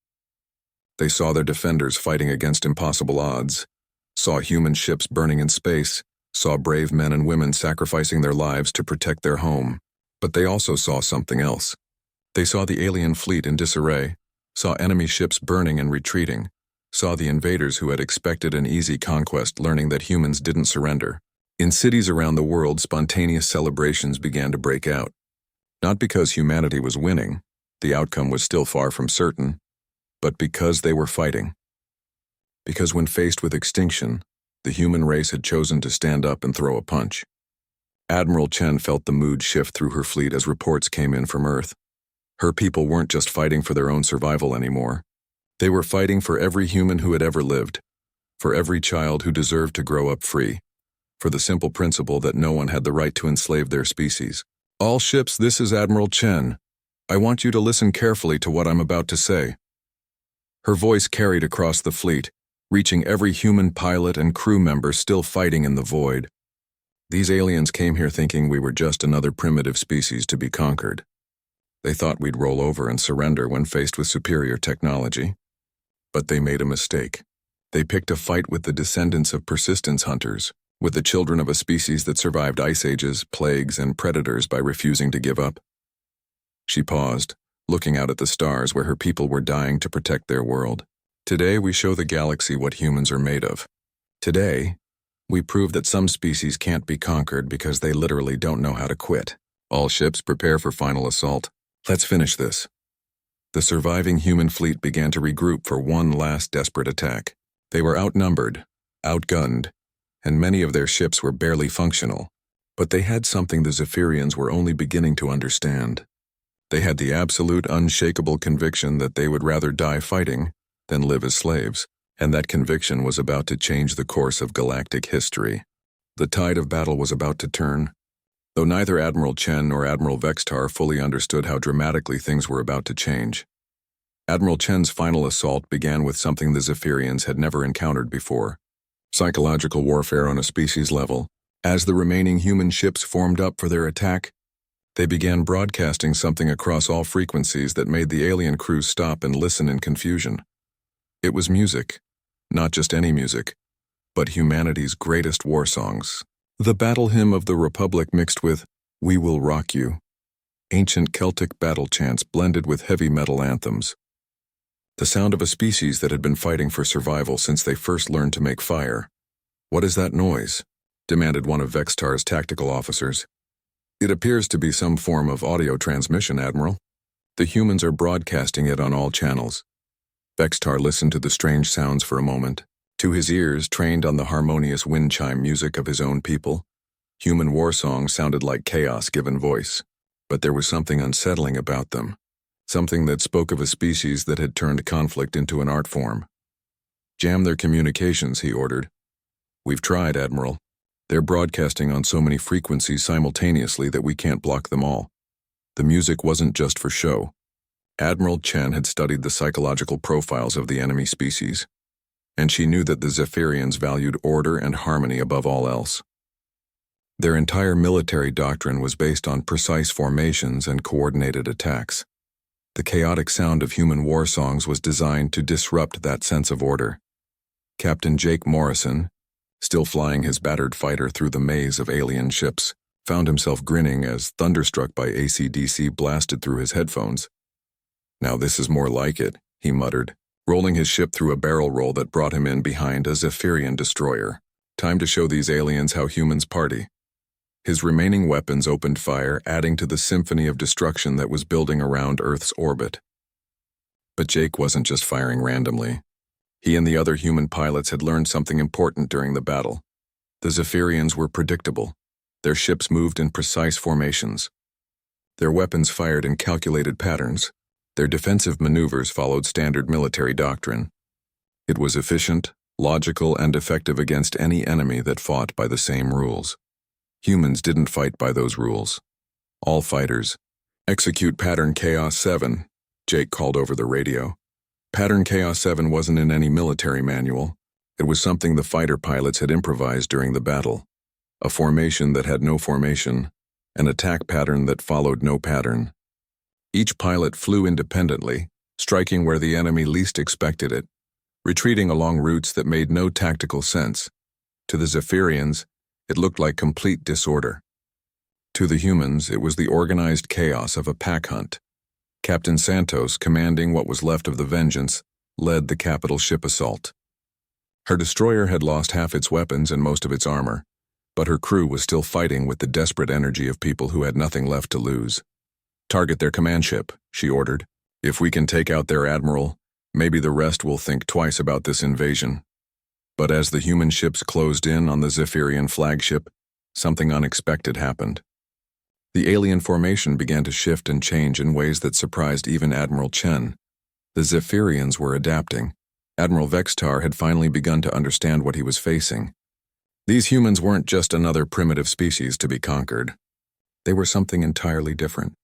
They saw their defenders fighting against impossible odds, saw human ships burning in space, saw brave men and women sacrificing their lives to protect their home. But they also saw something else. They saw the alien fleet in disarray, saw enemy ships burning and retreating, saw the invaders who had expected an easy conquest learning that humans didn't surrender. In cities around the world, spontaneous celebrations began to break out. Not because humanity was winning, the outcome was still far from certain, but because they were fighting. Because when faced with extinction, the human race had chosen to stand up and throw a punch. Admiral Chen felt the mood shift through her fleet as reports came in from Earth. Her people weren't just fighting for their own survival anymore. They were fighting for every human who had ever lived, for every child who deserved to grow up free, for the simple principle that no one had the right to enslave their species. "All ships, this is Admiral Chen. I want you to listen carefully to what I'm about to say." Her voice carried across the fleet, reaching every human pilot and crew member still fighting in the void. "These aliens came here thinking we were just another primitive species to be conquered. They thought we'd roll over and surrender when faced with superior technology. But they made a mistake. They picked a fight with the descendants of persistence hunters, with the children of a species that survived ice ages, plagues, and predators by refusing to give up." She paused, looking out at the stars where her people were dying to protect their world. "Today we show the galaxy what humans are made of. Today, we prove that some species can't be conquered because they literally don't know how to quit. All ships prepare for final assault. Let's finish this." The surviving human fleet began to regroup for one last desperate attack. They were outnumbered, outgunned, and many of their ships were barely functional. But they had something the Zephyrians were only beginning to understand. They had the absolute, unshakable conviction that they would rather die fighting than live as slaves, and that conviction was about to change the course of galactic history. The tide of battle was about to turn. Though neither Admiral Chen nor Admiral Vextar fully understood how dramatically things were about to change. Admiral Chen's final assault began with something the Zephyrians had never encountered before: psychological warfare on a species level. As the remaining human ships formed up for their attack, they began broadcasting something across all frequencies that made the alien crew stop and listen in confusion. It was music, not just any music, but humanity's greatest war songs. The battle hymn of the Republic mixed with "We Will Rock You," ancient Celtic battle chants blended with heavy metal anthems. The sound of a species that had been fighting for survival since they first learned to make fire. "What is that noise?" demanded one of Vextar's tactical officers. "It appears to be some form of audio transmission, Admiral. The humans are broadcasting it on all channels." Vextar listened to the strange sounds for a moment. To his ears, trained on the harmonious wind chime music of his own people, human war songs sounded like chaos given voice. But there was something unsettling about them. Something that spoke of a species that had turned conflict into an art form. "Jam their communications," he ordered. "We've tried, Admiral. They're broadcasting on so many frequencies simultaneously that we can't block them all." The music wasn't just for show. Admiral Chen had studied the psychological profiles of the enemy species, and she knew that the Zephyrians valued order and harmony above all else. Their entire military doctrine was based on precise formations and coordinated attacks. The chaotic sound of human war songs was designed to disrupt that sense of order. Captain Jake Morrison, still flying his battered fighter through the maze of alien ships, found himself grinning as thunderstruck by AC/DC blasted through his headphones. "Now this is more like it," he muttered, rolling his ship through a barrel roll that brought him in behind a Zephyrian destroyer. "Time to show these aliens how humans party." His remaining weapons opened fire, adding to the symphony of destruction that was building around Earth's orbit. But Jake wasn't just firing randomly. He and the other human pilots had learned something important during the battle. The Zephyrians were predictable. Their ships moved in precise formations. Their weapons fired in calculated patterns. Their defensive maneuvers followed standard military doctrine. It was efficient, logical, and effective against any enemy that fought by the same rules. Humans didn't fight by those rules. All fighters, "Execute Pattern Chaos 7, Jake called over the radio. Pattern Chaos 7 wasn't in any military manual. It was something the fighter pilots had improvised during the battle. A formation that had no formation, an attack pattern that followed no pattern. Each pilot flew independently, striking where the enemy least expected it, retreating along routes that made no tactical sense. To the Zephyrians, it looked like complete disorder. To the humans, it was the organized chaos of a pack hunt. Captain Santos, commanding what was left of the Vengeance, led the capital ship assault. Her destroyer had lost half its weapons and most of its armor, but her crew was still fighting with the desperate energy of people who had nothing left to lose. "Target their command ship," she ordered. "If we can take out their admiral, maybe the rest will think twice about this invasion." But as the human ships closed in on the Zephyrian flagship, something unexpected happened. The alien formation began to shift and change in ways that surprised even Admiral Chen. The Zephyrians were adapting. Admiral Vextar had finally begun to understand what he was facing. These humans weren't just another primitive species to be conquered. They were something entirely different.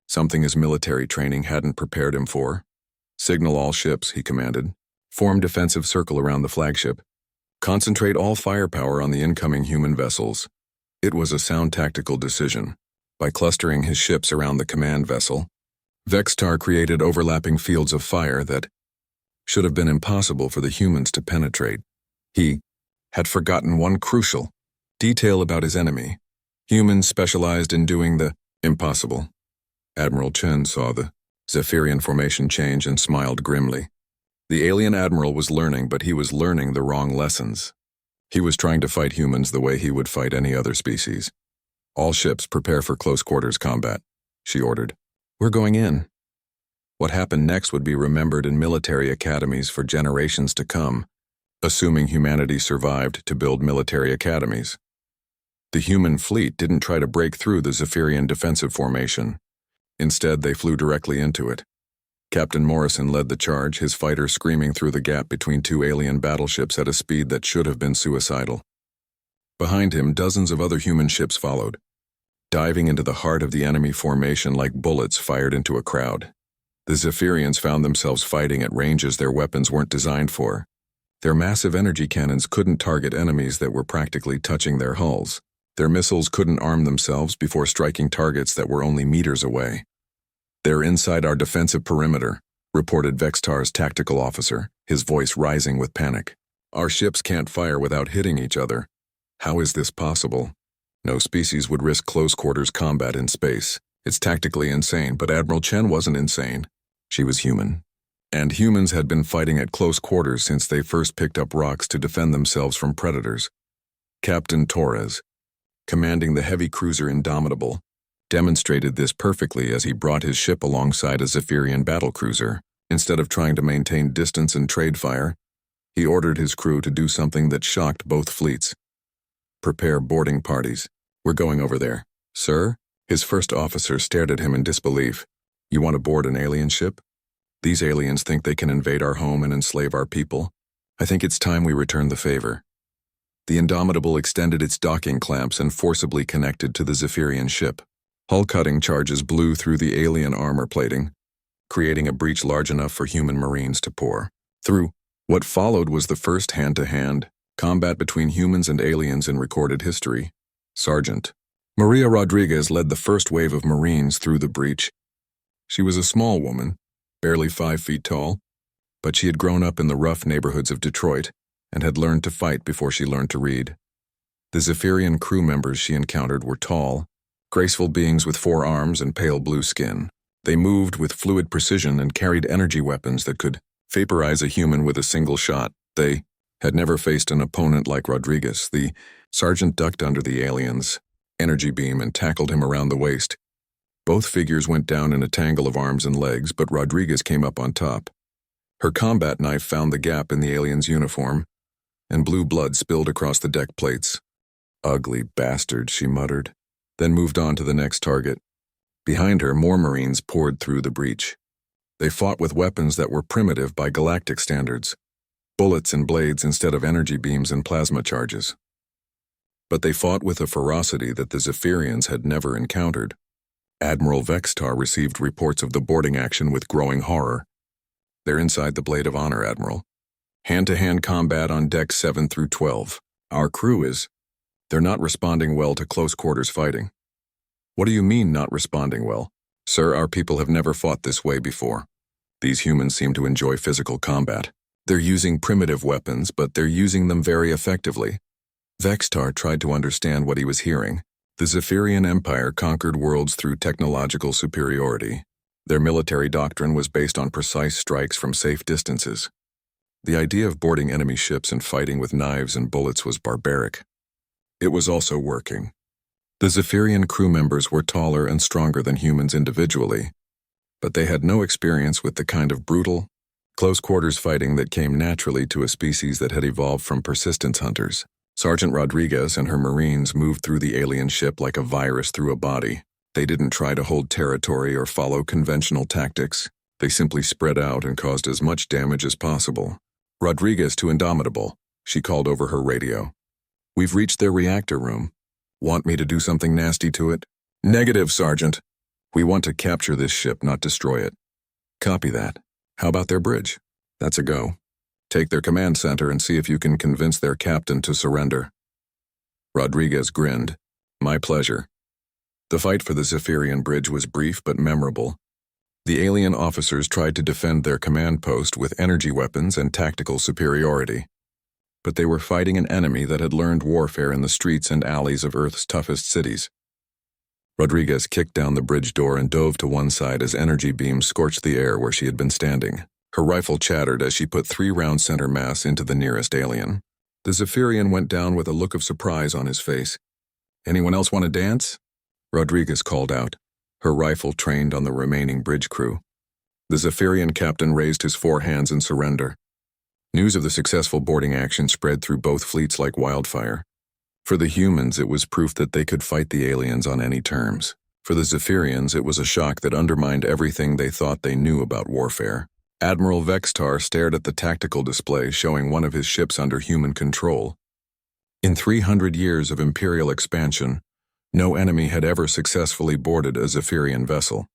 Something his military training hadn't prepared him for. "Signal all ships," he commanded. "Form defensive circle around the flagship. Concentrate all firepower on the incoming human vessels." It was a sound tactical decision. By clustering his ships around the command vessel, Vextar created overlapping fields of fire that should have been impossible for the humans to penetrate. He had forgotten one crucial detail about his enemy. Humans specialized in doing the impossible. Admiral Chen saw the Zephyrian formation change and smiled grimly. The alien admiral was learning, but he was learning the wrong lessons. He was trying to fight humans the way he would fight any other species. "All ships prepare for close quarters combat," she ordered. "We're going in." What happened next would be remembered in military academies for generations to come, assuming humanity survived to build military academies. The human fleet didn't try to break through the Zephyrian defensive formation. Instead, they flew directly into it. Captain Morrison led the charge, his fighter screaming through the gap between two alien battleships at a speed that should have been suicidal. Behind him, dozens of other human ships followed, diving into the heart of the enemy formation like bullets fired into a crowd. The Zephyrians found themselves fighting at ranges their weapons weren't designed for. Their massive energy cannons couldn't target enemies that were practically touching their hulls. Their missiles couldn't arm themselves before striking targets that were only meters away. "They're inside our defensive perimeter," reported Vextar's tactical officer, his voice rising with panic. "Our ships can't fire without hitting each other. How is this possible? No species would risk close-quarters combat in space. It's tactically insane, but Admiral Chen wasn't insane. She was human. And humans had been fighting at close quarters since they first picked up rocks to defend themselves from predators. Captain Torres, commanding the heavy cruiser Indomitable, demonstrated this perfectly as he brought his ship alongside a Zephyrian battlecruiser. Instead of trying to maintain distance and trade fire, he ordered his crew to do something that shocked both fleets. "Prepare boarding parties. We're going over there." "Sir?" His first officer stared at him in disbelief. "You want to board an alien ship? These aliens think they can invade our home and enslave our people. I think it's time we return the favor." The Indomitable extended its docking clamps and forcibly connected to the Zephyrian ship. Hull-cutting charges blew through the alien armor plating, creating a breach large enough for human marines to pour through. What followed was the first hand-to-hand combat between humans and aliens in recorded history. Sergeant Maria Rodriguez led the first wave of Marines through the breach. She was a small woman, barely 5 feet tall, but she had grown up in the rough neighborhoods of Detroit and had learned to fight before she learned to read. The Zephyrian crew members she encountered were tall, graceful beings with 4 arms and pale blue skin. They moved with fluid precision and carried energy weapons that could vaporize a human with a single shot. They had never faced an opponent like Rodriguez. The sergeant ducked under the alien's energy beam and tackled him around the waist. Both figures went down in a tangle of arms and legs, but Rodriguez came up on top. Her combat knife found the gap in the alien's uniform, and blue blood spilled across the deck plates. "Ugly bastard," she muttered, then moved on to the next target. Behind her, more Marines poured through the breach. They fought with weapons that were primitive by galactic standards, bullets and blades instead of energy beams and plasma charges. But they fought with a ferocity that the Zephyrians had never encountered. Admiral Vextar received reports of the boarding action with growing horror. "They're inside the Blade of Honor, Admiral. Hand-to-hand combat on decks 7 through 12. Our crew is. They're not responding well to close-quarters fighting." "What do you mean, not responding well?" "Sir, our people have never fought this way before. These humans seem to enjoy physical combat. They're using primitive weapons, but they're using them very effectively." Vextar tried to understand what he was hearing. The Zephyrian Empire conquered worlds through technological superiority. Their military doctrine was based on precise strikes from safe distances. The idea of boarding enemy ships and fighting with knives and bullets was barbaric. It was also working. The Zephyrian crew members were taller and stronger than humans individually, but they had no experience with the kind of brutal, close-quarters fighting that came naturally to a species that had evolved from persistence hunters. Sergeant Rodriguez and her Marines moved through the alien ship like a virus through a body. They didn't try to hold territory or follow conventional tactics. They simply spread out and caused as much damage as possible. "Rodriguez to Indomitable," she called over her radio. "We've reached their reactor room. Want me to do something nasty to it?" "Negative, Sergeant. We want to capture this ship, not destroy it." "Copy that. How about their bridge?" "That's a go. Take their command center and see if you can convince their captain to surrender." Rodriguez grinned. "My pleasure." The fight for the Zephyrian bridge was brief but memorable. The alien officers tried to defend their command post with energy weapons and tactical superiority. But they were fighting an enemy that had learned warfare in the streets and alleys of Earth's toughest cities. Rodriguez kicked down the bridge door and dove to one side as energy beams scorched the air where she had been standing. Her rifle chattered as she put 3 round center mass into the nearest alien. The Zephyrian went down with a look of surprise on his face. "Anyone else want to dance?" Rodriguez called out, her rifle trained on the remaining bridge crew. The Zephyrian captain raised his 4 hands in surrender. News of the successful boarding action spread through both fleets like wildfire. For the humans, it was proof that they could fight the aliens on any terms. For the Zephyrians, it was a shock that undermined everything they thought they knew about warfare. Admiral Vextar stared at the tactical display showing one of his ships under human control. In 300 years of Imperial expansion, no enemy had ever successfully boarded a Zephyrian vessel.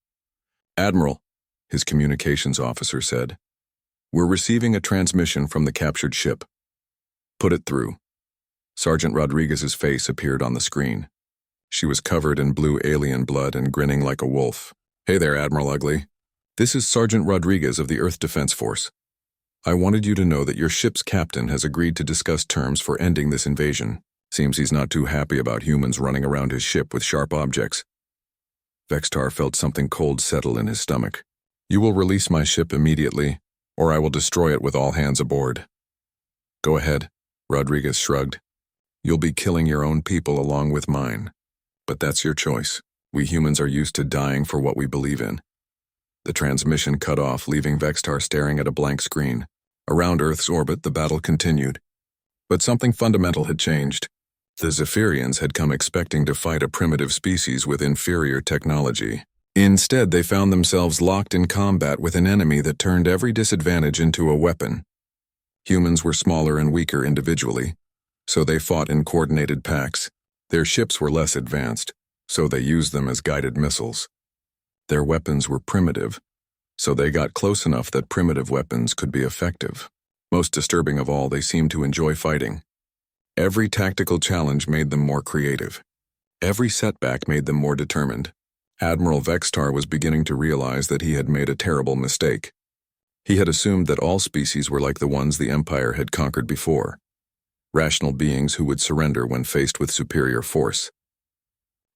"Admiral," his communications officer said, "we're receiving a transmission from the captured ship. Put it through." Sergeant Rodriguez's face appeared on the screen. She was covered in blue alien blood and grinning like a wolf. "Hey there, Admiral Ugly. This is Sergeant Rodriguez of the Earth Defense Force. I wanted you to know that your ship's captain has agreed to discuss terms for ending this invasion. Seems he's not too happy about humans running around his ship with sharp objects." Vextar felt something cold settle in his stomach. "You will release my ship immediately, or I will destroy it with all hands aboard." "Go ahead," Rodriguez shrugged. "You'll be killing your own people along with mine. But that's your choice. We humans are used to dying for what we believe in." The transmission cut off, leaving Vextar staring at a blank screen. Around Earth's orbit, the battle continued. But something fundamental had changed. The Zephyrians had come expecting to fight a primitive species with inferior technology. Instead, they found themselves locked in combat with an enemy that turned every disadvantage into a weapon. Humans were smaller and weaker individually, so they fought in coordinated packs. Their ships were less advanced, so they used them as guided missiles. Their weapons were primitive, so they got close enough that primitive weapons could be effective. Most disturbing of all, they seemed to enjoy fighting. Every tactical challenge made them more creative. Every setback made them more determined. Admiral Vextar was beginning to realize that he had made a terrible mistake. He had assumed that all species were like the ones the Empire had conquered before. Rational beings who would surrender when faced with superior force.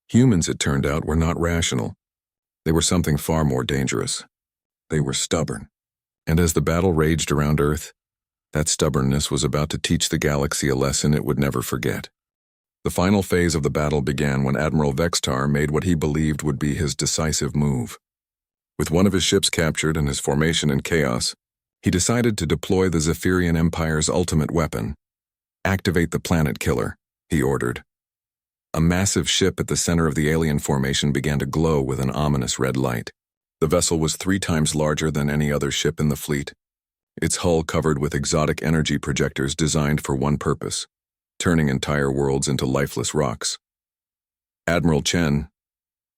Humans, it turned out, were not rational. They were something far more dangerous. They were stubborn. And as the battle raged around Earth, that stubbornness was about to teach the galaxy a lesson it would never forget. The final phase of the battle began when Admiral Vextar made what he believed would be his decisive move. With one of his ships captured and his formation in chaos, he decided to deploy the Zephyrian Empire's ultimate weapon. "Activate the planet killer," he ordered. A massive ship at the center of the alien formation began to glow with an ominous red light. The vessel was 3 times larger than any other ship in the fleet, its hull covered with exotic energy projectors designed for one purpose: turning entire worlds into lifeless rocks. "Admiral Chen,"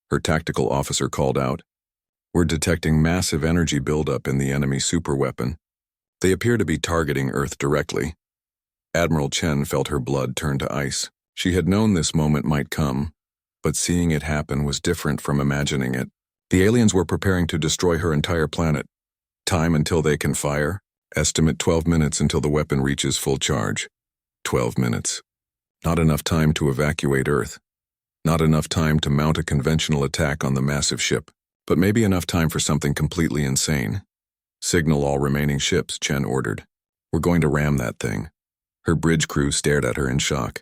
her tactical officer called out, "we're detecting massive energy buildup in the enemy superweapon. They appear to be targeting Earth directly." Admiral Chen felt her blood turn to ice. She had known this moment might come, but seeing it happen was different from imagining it. The aliens were preparing to destroy her entire planet. Time until they can fire? Estimate 12 minutes until the weapon reaches full charge. 12 minutes. Not enough time to evacuate Earth. Not enough time to mount a conventional attack on the massive ship. But maybe enough time for something completely insane. "Signal all remaining ships," Chen ordered. "We're going to ram that thing." Her bridge crew stared at her in shock.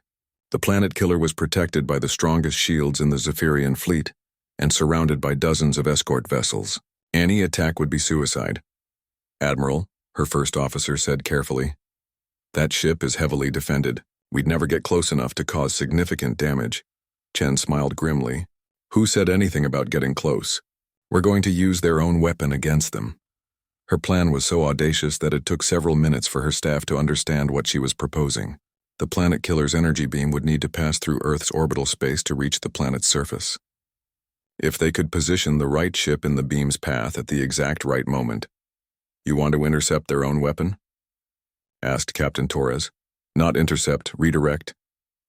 The planet killer was protected by the strongest shields in the Zephyrian fleet and surrounded by dozens of escort vessels. Any attack would be suicide. "Admiral," her first officer said carefully, "that ship is heavily defended. We'd never get close enough to cause significant damage." Chen smiled grimly. "Who said anything about getting close? We're going to use their own weapon against them." Her plan was so audacious that it took several minutes for her staff to understand what she was proposing. The planet killer's energy beam would need to pass through Earth's orbital space to reach the planet's surface. If they could position the right ship in the beam's path at the exact right moment. "You want to intercept their own weapon?" asked Captain Torres. "Not intercept, redirect.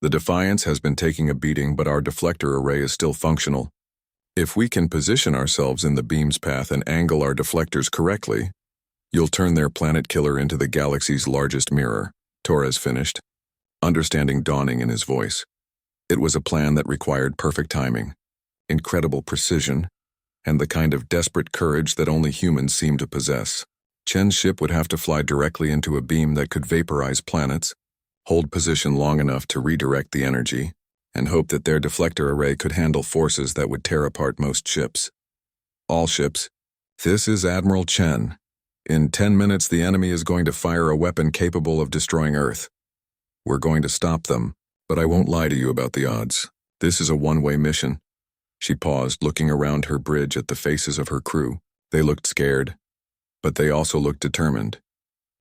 The Defiance has been taking a beating, but our deflector array is still functional. If we can position ourselves in the beam's path and angle our deflectors correctly, you'll turn their planet killer into the galaxy's largest mirror," Torres finished, understanding dawning in his voice. It was a plan that required perfect timing, incredible precision, and the kind of desperate courage that only humans seem to possess. Chen's ship would have to fly directly into a beam that could vaporize planets, hold position long enough to redirect the energy, and hope that their deflector array could handle forces that would tear apart most ships. "All ships, this is Admiral Chen. In 10 minutes, the enemy is going to fire a weapon capable of destroying Earth. We're going to stop them, but I won't lie to you about the odds. This is a one-way mission. She paused, looking around her bridge at the faces of her crew. They looked scared, but they also looked determined.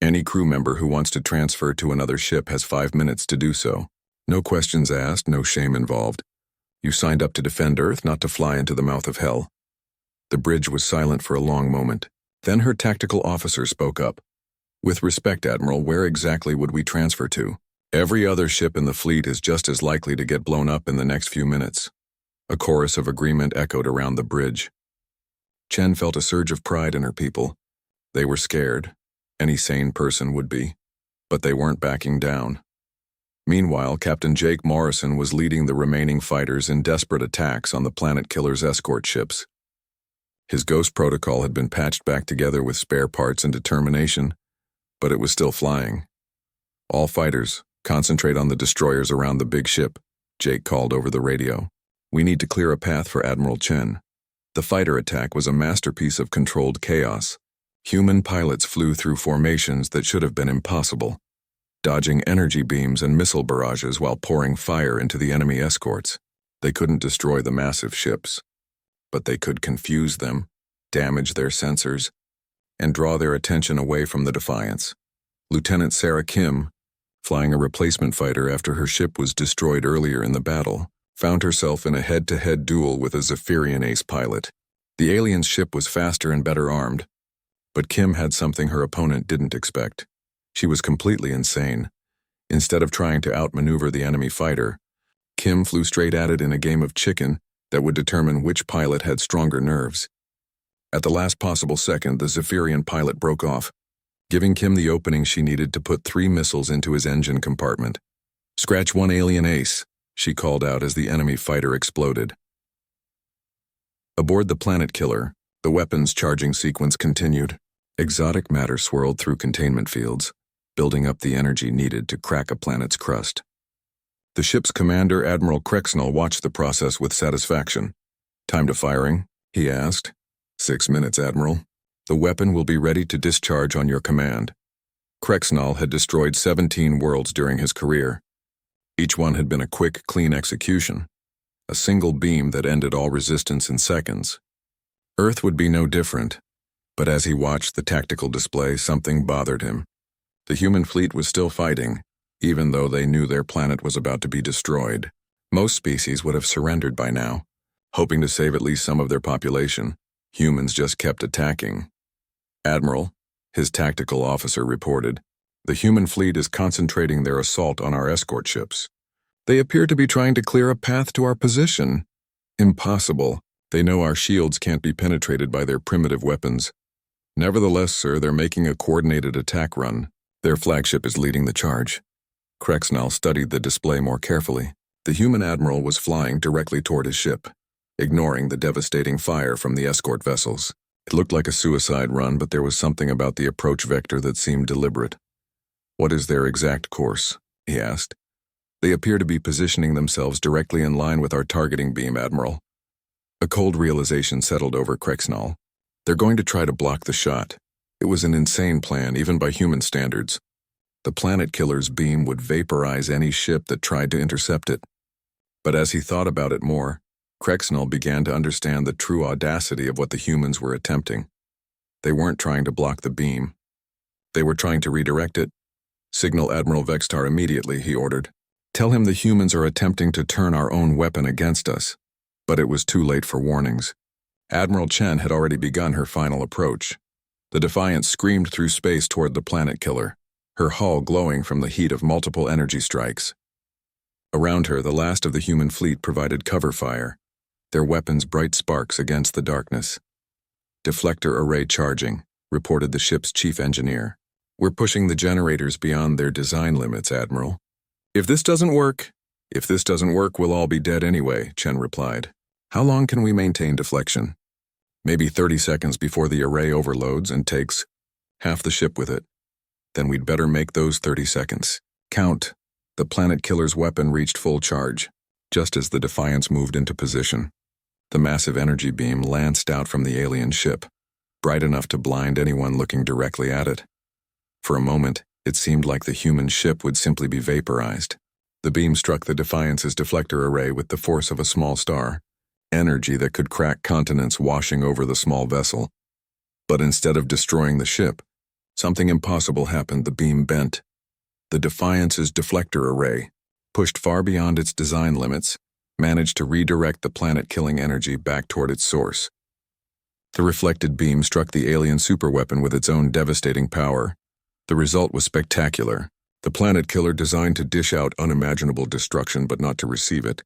Any crew member who wants to transfer to another ship has 5 minutes to do so. No questions asked, no shame involved. You signed up to defend Earth, not to fly into the mouth of hell. The bridge was silent for a long moment. Then her tactical officer spoke up. With respect, Admiral, where exactly would we transfer to? Every other ship in the fleet is just as likely to get blown up in the next few minutes. A chorus of agreement echoed around the bridge. Chen felt a surge of pride in her people. They were scared. Any sane person would be. But they weren't backing down. Meanwhile, Captain Jake Morrison was leading the remaining fighters in desperate attacks on the Planet Killer's escort ships. His Ghost protocol had been patched back together with spare parts and determination, but it was still flying. All fighters, concentrate on the destroyers around the big ship, Jake called over the radio. We need to clear a path for Admiral Chen. The fighter attack was a masterpiece of controlled chaos. Human pilots flew through formations that should have been impossible, dodging energy beams and missile barrages while pouring fire into the enemy escorts. They couldn't destroy the massive ships, but they could confuse them, damage their sensors, and draw their attention away from the Defiance. Lieutenant Sarah Kim, flying a replacement fighter after her ship was destroyed earlier in the battle, found herself in a head-to-head duel with a Zephyrian ace pilot. The alien's ship was faster and better armed, but Kim had something her opponent didn't expect. She was completely insane. Instead of trying to outmaneuver the enemy fighter, Kim flew straight at it in a game of chicken that would determine which pilot had stronger nerves. At the last possible second, the Zephyrian pilot broke off, giving Kim the opening she needed to put 3 missiles into his engine compartment. "Scratch one alien ace," she called out as the enemy fighter exploded. Aboard the Planet Killer, the weapons charging sequence continued. Exotic matter swirled through containment fields, building up the energy needed to crack a planet's crust. The ship's commander, Admiral Krexnall, watched the process with satisfaction. "Time to firing?" he asked. 6 minutes, Admiral. The weapon will be ready to discharge on your command. Krexnall had destroyed 17 worlds during his career. Each one had been a quick, clean execution, a single beam that ended all resistance in seconds. Earth would be no different, but as he watched the tactical display, something bothered him. The human fleet was still fighting, even though they knew their planet was about to be destroyed. Most species would have surrendered by now, hoping to save at least some of their population. Humans just kept attacking. "Admiral," his tactical officer reported, "the human fleet is concentrating their assault on our escort ships. They appear to be trying to clear a path to our position. Impossible. They know our shields can't be penetrated by their primitive weapons. Nevertheless, sir, they're making a coordinated attack run. Their flagship is leading the charge." Krexnall studied the display more carefully. The human admiral was flying directly toward his ship, ignoring the devastating fire from the escort vessels. It looked like a suicide run, but there was something about the approach vector that seemed deliberate. "What is their exact course?" he asked. "They appear to be positioning themselves directly in line with our targeting beam, Admiral." A cold realization settled over Krexnall. They're going to try to block the shot. It was an insane plan, even by human standards. The Planet Killer's beam would vaporize any ship that tried to intercept it. But as he thought about it more, Krexnall began to understand the true audacity of what the humans were attempting. They weren't trying to block the beam. They were trying to redirect it. "Signal Admiral Vextar immediately," he ordered. "Tell him the humans are attempting to turn our own weapon against us." But it was too late for warnings. Admiral Chen had already begun her final approach. The Defiance screamed through space toward the Planet Killer, her hull glowing from the heat of multiple energy strikes. Around her, the last of the human fleet provided cover fire, their weapons bright sparks against the darkness. "Deflector array charging," reported the ship's chief engineer. "We're pushing the generators beyond their design limits, Admiral." If this doesn't work, we'll all be dead anyway," Chen replied. "How long can we maintain deflection?" "Maybe 30 seconds before the array overloads and takes half the ship with it. Then we'd better make those 30 seconds count." The Planet Killer's weapon reached full charge, just as the Defiance moved into position. The massive energy beam lanced out from the alien ship, bright enough to blind anyone looking directly at it. For a moment, it seemed like the human ship would simply be vaporized. The beam struck the Defiance's deflector array with the force of a small star, energy that could crack continents washing over the small vessel. But instead of destroying the ship, something impossible happened. The beam bent. The Defiance's deflector array, pushed far beyond its design limits, managed to redirect the planet-killing energy back toward its source. The reflected beam struck the alien superweapon with its own devastating power. The result was spectacular. The planet killer, designed to dish out unimaginable destruction but not to receive it,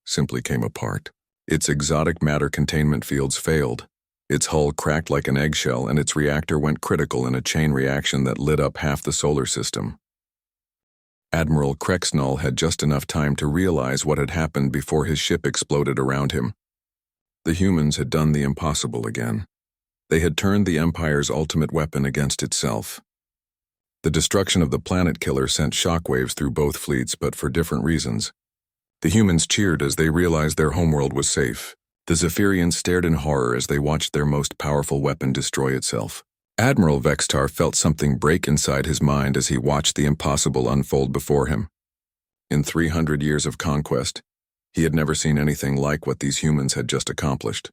simply came apart. Its exotic matter containment fields failed. Its hull cracked like an eggshell, and its reactor went critical in a chain reaction that lit up half the solar system. Admiral Krexnull had just enough time to realize what had happened before his ship exploded around him. The humans had done the impossible again. They had turned the Empire's ultimate weapon against itself. The destruction of the planet killer sent shockwaves through both fleets, but for different reasons. The humans cheered as they realized their homeworld was safe. The Zephyrians stared in horror as they watched their most powerful weapon destroy itself. Admiral Vextar felt something break inside his mind as he watched the impossible unfold before him. In 300 years of conquest, he had never seen anything like what these humans had just accomplished.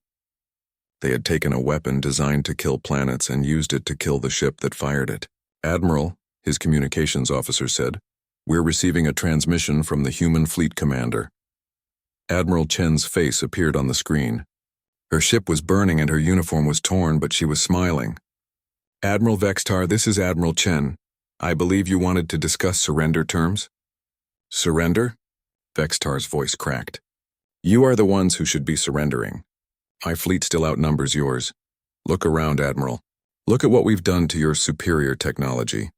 They had taken a weapon designed to kill planets and used it to kill the ship that fired it. "Admiral," his communications officer said, "we're receiving a transmission from the human fleet commander." Admiral Chen's face appeared on the screen. Her ship was burning and her uniform was torn, but she was smiling. "Admiral Vextar, this is Admiral Chen. I believe you wanted to discuss surrender terms?" "Surrender?" Vextar's voice cracked. "You are the ones who should be surrendering. My fleet still outnumbers yours. Look around, Admiral. Look at what we've done to your superior technology.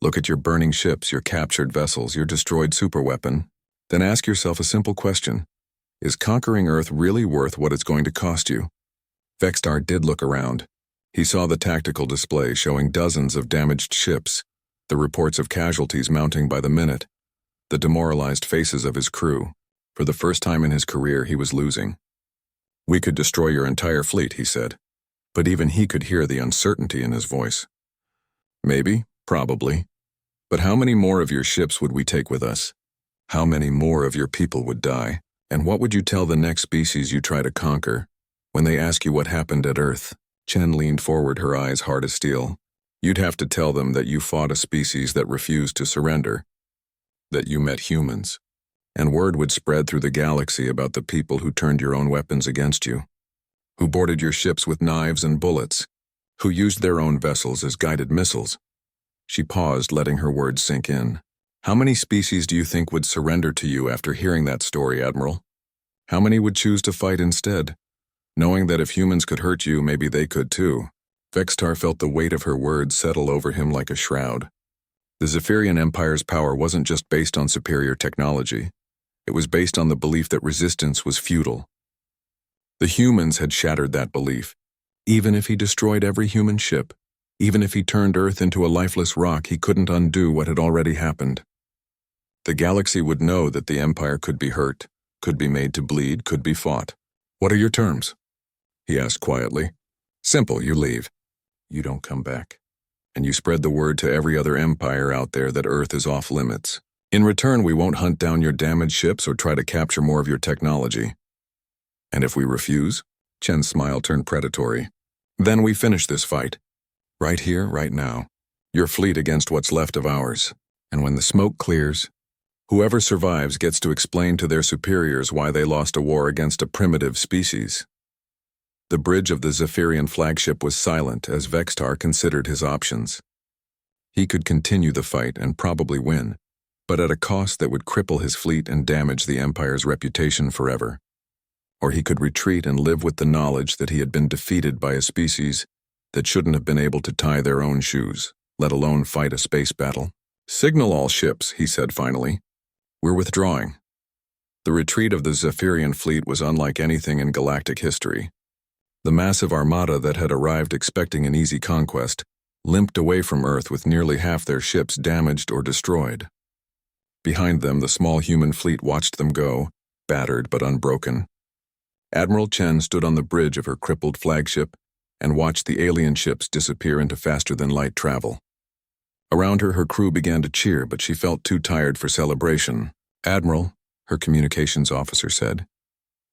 Look at your burning ships, your captured vessels, your destroyed superweapon. Then ask yourself a simple question. Is conquering Earth really worth what it's going to cost you?" Vextar did look around. He saw the tactical display showing dozens of damaged ships, the reports of casualties mounting by the minute, the demoralized faces of his crew. For the first time in his career, he was losing. "We could destroy your entire fleet," he said, but even he could hear the uncertainty in his voice. "Maybe, probably. But how many more of your ships would we take with us? How many more of your people would die? And what would you tell the next species you try to conquer when they ask you what happened at Earth?" Chen leaned forward, her eyes hard as steel. "You'd have to tell them that you fought a species that refused to surrender, that you met humans, and word would spread through the galaxy about the people who turned your own weapons against you, who boarded your ships with knives and bullets, who used their own vessels as guided missiles." She paused, letting her words sink in. "How many species do you think would surrender to you after hearing that story, Admiral? How many would choose to fight instead, knowing that if humans could hurt you, maybe they could too?" Vextar felt the weight of her words settle over him like a shroud. The Zephyrian Empire's power wasn't just based on superior technology. It was based on the belief that resistance was futile. The humans had shattered that belief. Even if he destroyed every human ship, even if he turned Earth into a lifeless rock, he couldn't undo what had already happened. The galaxy would know that the Empire could be hurt, could be made to bleed, could be fought. "What are your terms?" he asked quietly. "Simple, you leave. You don't come back. And you spread the word to every other empire out there that Earth is off limits. In return, we won't hunt down your damaged ships or try to capture more of your technology. And if we refuse," Chen's smile turned predatory, "then we finish this fight. Right here, right now. Your fleet against what's left of ours. And when the smoke clears, whoever survives gets to explain to their superiors why they lost a war against a primitive species." The bridge of the Zephyrian flagship was silent as Vextar considered his options. He could continue the fight and probably win, but at a cost that would cripple his fleet and damage the Empire's reputation forever. Or he could retreat and live with the knowledge that he had been defeated by a species that shouldn't have been able to tie their own shoes, let alone fight a space battle. "Signal all ships," he said finally. "We're withdrawing." The retreat of the Zephyrian fleet was unlike anything in galactic history. The massive armada that had arrived expecting an easy conquest limped away from Earth with nearly half their ships damaged or destroyed. Behind them, the small human fleet watched them go, battered but unbroken. Admiral Chen stood on the bridge of her crippled flagship and watched the alien ships disappear into faster-than-light travel. Around her, her crew began to cheer, but she felt too tired for celebration. "Admiral," her communications officer said,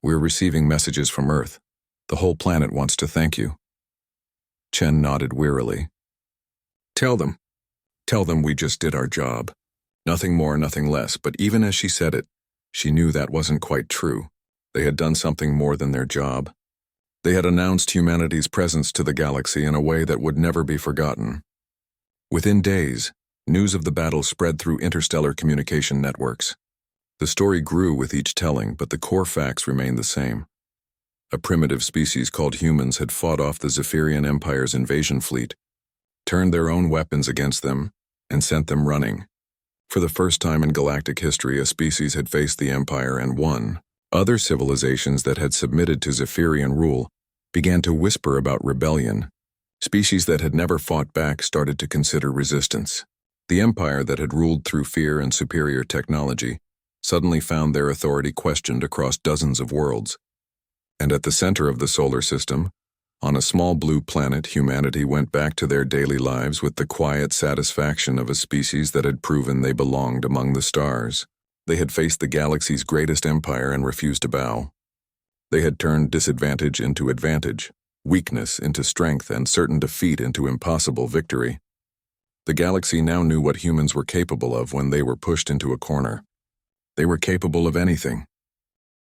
We're receiving messages from Earth. The whole planet wants to thank you. Chen nodded wearily. Tell them we just did our job. Nothing more, nothing less, but even as she said it, she knew that wasn't quite true. They had done something more than their job. They had announced humanity's presence to the galaxy in a way that would never be forgotten. Within days, news of the battle spread through interstellar communication networks. The story grew with each telling, but the core facts remained the same. A primitive species called humans had fought off the Zephyrian Empire's invasion fleet, turned their own weapons against them, and sent them running. For the first time in galactic history, a species had faced the Empire and won. Other civilizations that had submitted to Zephyrian rule began to whisper about rebellion. Species that had never fought back started to consider resistance. The Empire that had ruled through fear and superior technology suddenly found their authority questioned across dozens of worlds. And at the center of the solar system, on a small blue planet, humanity went back to their daily lives with the quiet satisfaction of a species that had proven they belonged among the stars. They had faced the galaxy's greatest empire and refused to bow. They had turned disadvantage into advantage, weakness into strength, and certain defeat into impossible victory. The galaxy now knew what humans were capable of when they were pushed into a corner. They were capable of anything.